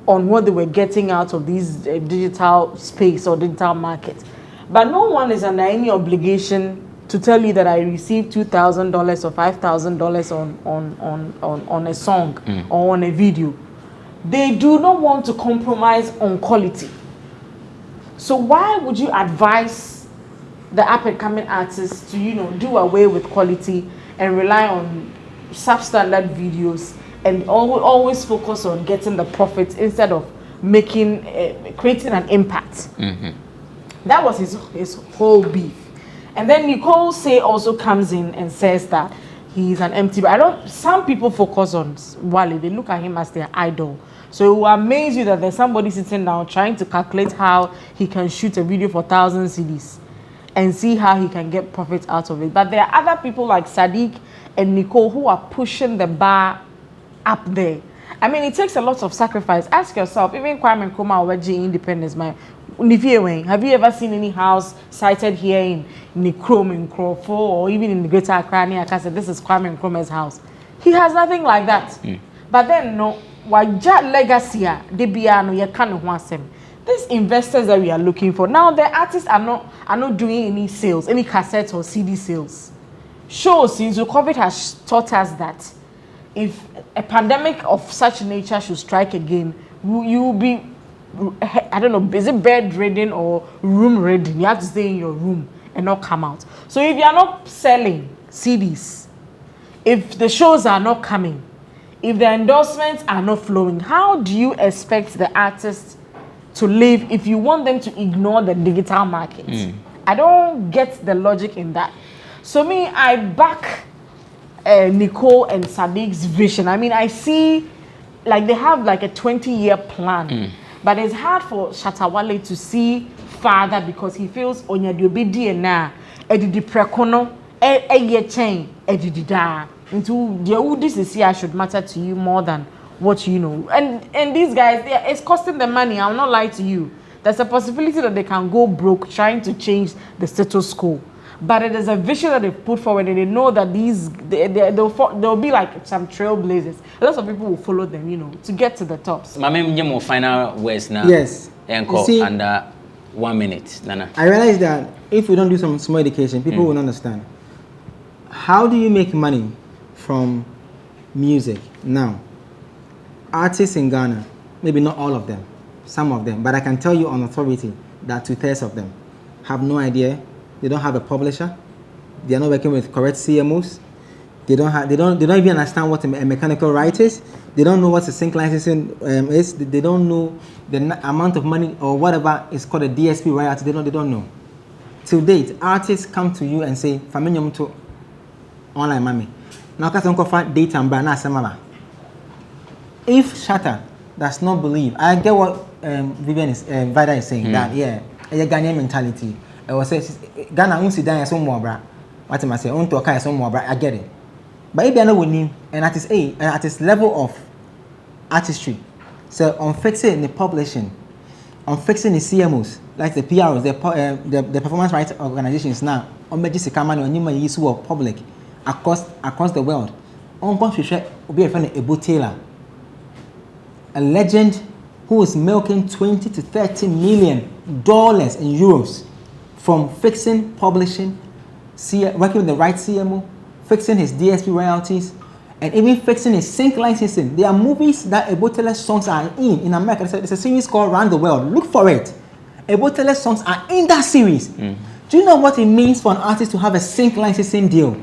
on what they were getting out of these digital space or digital market. But no one is under any obligation to tell you that I received $2,000 or $5,000 on a song or on a video. They do not want to compromise on quality. So why would you advise the up-and-coming artists to, do away with quality and rely on substandard videos and always focus on getting the profits instead of creating an impact? That was his whole beef. And then Nicole Say also comes in and says that he's an empty. Some people focus on Wale. They look at him as their idol. So it will amaze you that there's somebody sitting down trying to calculate how he can shoot a video for 1,000 cedis and see how he can get profit out of it. But there are other people like Sadiq and Nicole who are pushing the bar up there. I mean, it takes a lot of sacrifice. Ask yourself, even Kwame Nkrumah or G Independence, have you ever seen any house sited here in Nikrom, in Krofo, or even in the Greater Accra? I said, this is Kwame Nkrumah's house. He has nothing like that. But then, legacy, these investors that we are looking for, now the artists are not doing any sales, any cassettes or CD sales. Shows, since COVID has taught us that if a pandemic of such nature should strike again, you will be, I don't know, is it bedridden or room ready? You have to stay in your room and not come out. So if you are not selling CDs, if the shows are not coming, if the endorsements are not flowing, how do you expect the artists to live if you want them to ignore the digital market? I don't get the logic in that. So me, I back Nicole and Sadiq's vision. I mean, I see like they have like a 20-year plan. But it's hard for Shatta Wale to see farther because he feels Onyadiobe DNA edidi prekono ye chain edidi into this is here should matter to you more than what you know. And these guys, it's costing them money. I'll not lie to you. There's a possibility that they can go broke trying to change the status quo. but it is a vision that they've put forward, and they know that they'll be like some trailblazers. A lot of people will follow them, you know, to get to the tops. Mama, final words now. Yes. You see, under 1 minute, Nana. I realize that if we don't do some small education, people will understand. How do you make money from music? Now, artists in Ghana, maybe not all of them, some of them, but I can tell you on authority that 2/3 of them have no idea. They don't have a publisher. They are not working with correct CMOs. They don't even understand what a mechanical right is. They don't know what a sync licensing is. They don't know the amount of money or whatever is called a DSP royalty. They don't know. To date, artists come to you and say, "Familiar to online mommy." Now, because I'm data and brand, if Shatta does not believe, I get what Vida is saying, that a Ghanaian mentality. I was saying Ghana won't sit down as some more, bra. What am I saying? On to a some more, bra. I get it. But if you are not winning, and at his level of artistry, so on fixing the publishing, on fixing the CMOs, like the PRs, the performance rights organizations now, on Magic Kamani, on Nima Yisu of public across the world. On Confucius will be a friend Ebo Taylor, a legend who is milking $20 to $30 million in euros from fixing publishing, working with the right CMO, fixing his DSP royalties, and even fixing his sync licensing. There are movies that Ebo Taylor songs are in America. There's a series called Round the World. Look for it. Ebo Taylor songs are in that series. Do you know what it means for an artist to have a sync licensing deal?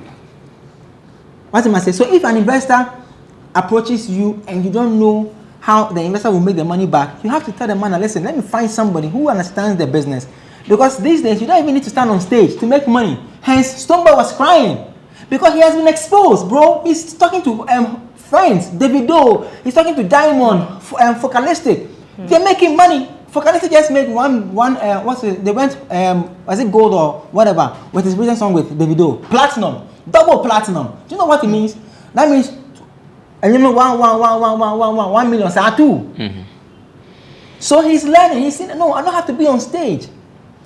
What am I saying? So if an investor approaches you and you don't know how the investor will make the money back, you have to tell the man, listen, let me find somebody who understands the business. Because these days, you don't even need to stand on stage to make money. Hence, Stonebwoy was crying because he has been exposed, bro. He's talking to friends, Davido. He's talking to Diamond, Focalistic. They're making money. Focalistic just made they went, was it gold or whatever, with his recent song with Davido. Platinum, double platinum. Do you know what it means? That means, and you know, 1 million, so So he's learning. He's saying, no, I don't have to be on stage.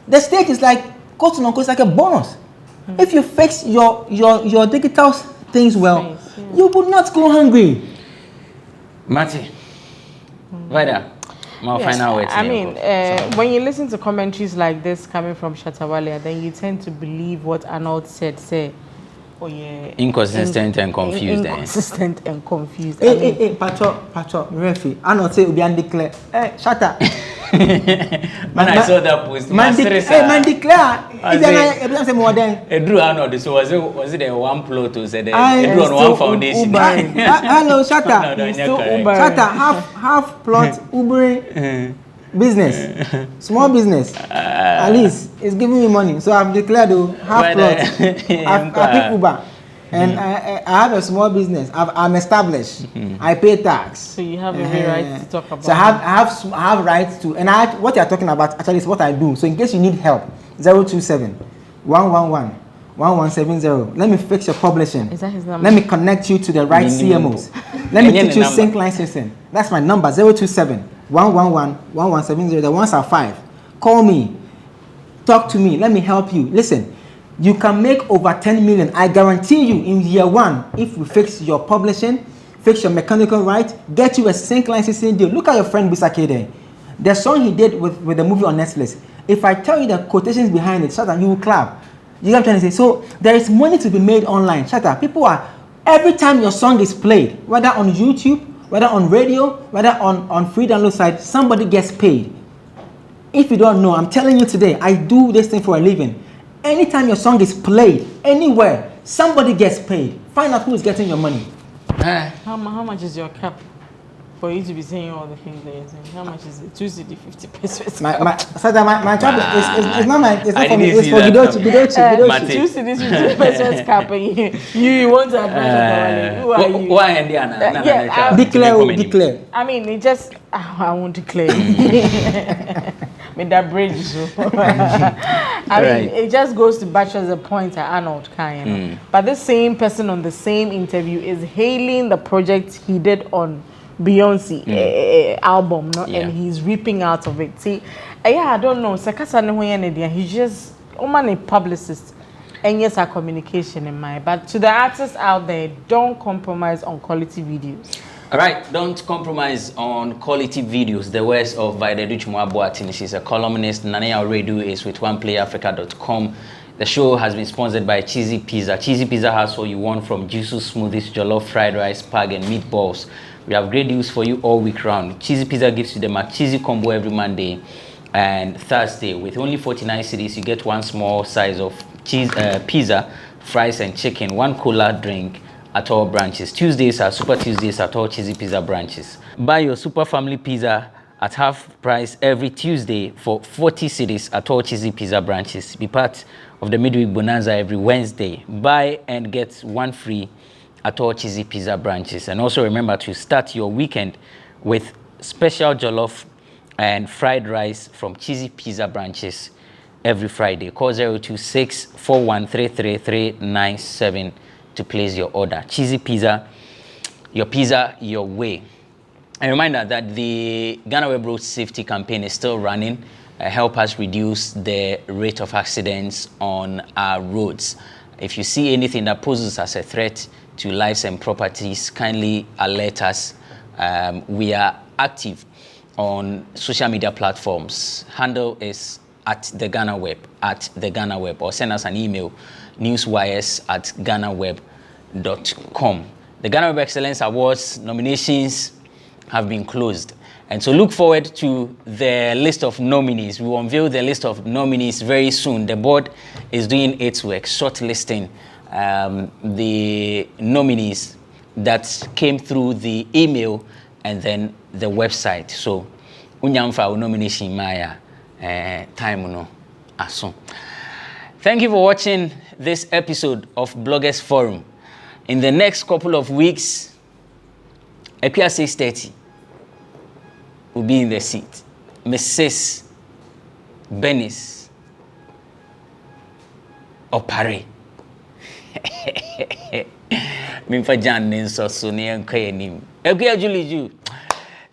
The stage is like, quote unquote, it's like a bonus. If you fix your digital things well, you would not go hungry. Matty, Vida, my final words. I mean, when you listen to commentaries like this coming from Shatta Wale, then you tend to believe what Arnold said, oh yeah, inconsistent and confused. Inconsistent and confused. Hey, Pacho, referee. Arnold say we declare. Shatta. When I saw that post, man declare. If say more than. Drew Arnold. So was it a one plot to say that? Drew on one foundation. Hello, Shatta. Shatta half plot Uber business, small business. At least it's giving me money, so I've declared half plot. I pick Uber. And I have a small business. I'm established. I pay tax. So you have every right to talk about. So I have rights to. And what you are talking about actually is what I do. So in case you need help, 027 111 1170. Let me fix your publishing. Is that his number? Let me connect you to the right CMOs. Let me teach you sync licensing. That's my number, 027 111 1170. The ones are 5. Call me. Talk to me. Let me help you. Listen. You can make over 10 million. I guarantee you in year 1, if we fix your publishing, fix your mechanical right, get you a sync licensing deal. Look at your friend Bisake there. The song he did with the movie on Netflix. If I tell you the quotations behind it, Shatta, you will clap. You know what I'm trying to say? So there is money to be made online. Shatta, people are, every time your song is played, whether on YouTube, whether on radio, whether on free download site, somebody gets paid. If you don't know, I'm telling you today, I do this thing for a living. Anytime your song is played anywhere, somebody gets paid. Find out who is getting your money. How much is your cap for you to be saying all the things that you're saying? How much is it? 2 CD, 50 pesos. My cap is not for me. It's for Gidochi. 2 CD, 50 pesos cap. You want to advise? Who are you? Why Indiana? Yeah, declare. I mean, it just I won't declare. With that bridge, so. I mean, it just goes to buttress the point at Arnold Khan. But this same person on the same interview is hailing the project he did on Beyonce album, no? And he's reaping out of it. See, I don't know. Sakasa no he's just a publicist. and yes, our communication in mind. But to the artists out there, don't compromise on quality videos. All right, don't compromise on quality videos. The words of Vaidedu Chumuabuatini. She's a columnist. Nanea Redu is with OnePlayAfrica.com. The show has been sponsored by Cheesy Pizza. Cheesy Pizza has all you want from juices, smoothies, jollof, fried rice, spag, and meatballs. We have great deals for you all week round. Cheesy Pizza gives you the McCheesy combo every Monday and Thursday. With only 49 cedis, you get one small size of pizza, fries, and chicken, one cola drink at all branches. Tuesdays are Super Tuesdays at all Cheesy Pizza branches. Buy your Super Family Pizza at half price every Tuesday for 40 cedis at all Cheesy Pizza branches. Be part of the midweek bonanza every Wednesday. Buy and get one free at all Cheesy Pizza branches. And also remember to start your weekend with special jollof and fried rice from Cheesy Pizza branches every Friday. Call 026-4133-397 to place your order. Cheesy Pizza, your way. A reminder that the Ghana Web Road Safety Campaign is still running. Help us reduce the rate of accidents on our roads. If you see anything that poses as a threat to lives and properties, kindly alert us. We are active on social media platforms. Handle is at the Ghana Web, or send us an email, newswires@ghanaweb.com. The Ghana Web Excellence Awards nominations have been closed. And so look forward to the list of nominees. We will unveil the list of nominees very soon. The board is doing its work, shortlisting the nominees that came through the email and then the website. So, unyamfa nomination maya time no aso. Thank you for watching this episode of Bloggers Forum. In the next couple of weeks, Epia 6:30 will be in the seat. Mrs. Benis Opare. Mimfa Jan Nenso Sunian Kayanim. Epia Julie.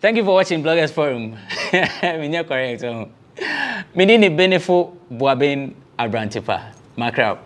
Thank you for watching Bloggers Forum. Minya correct. Menini Benefo Boaben Abrantipa. Macrao.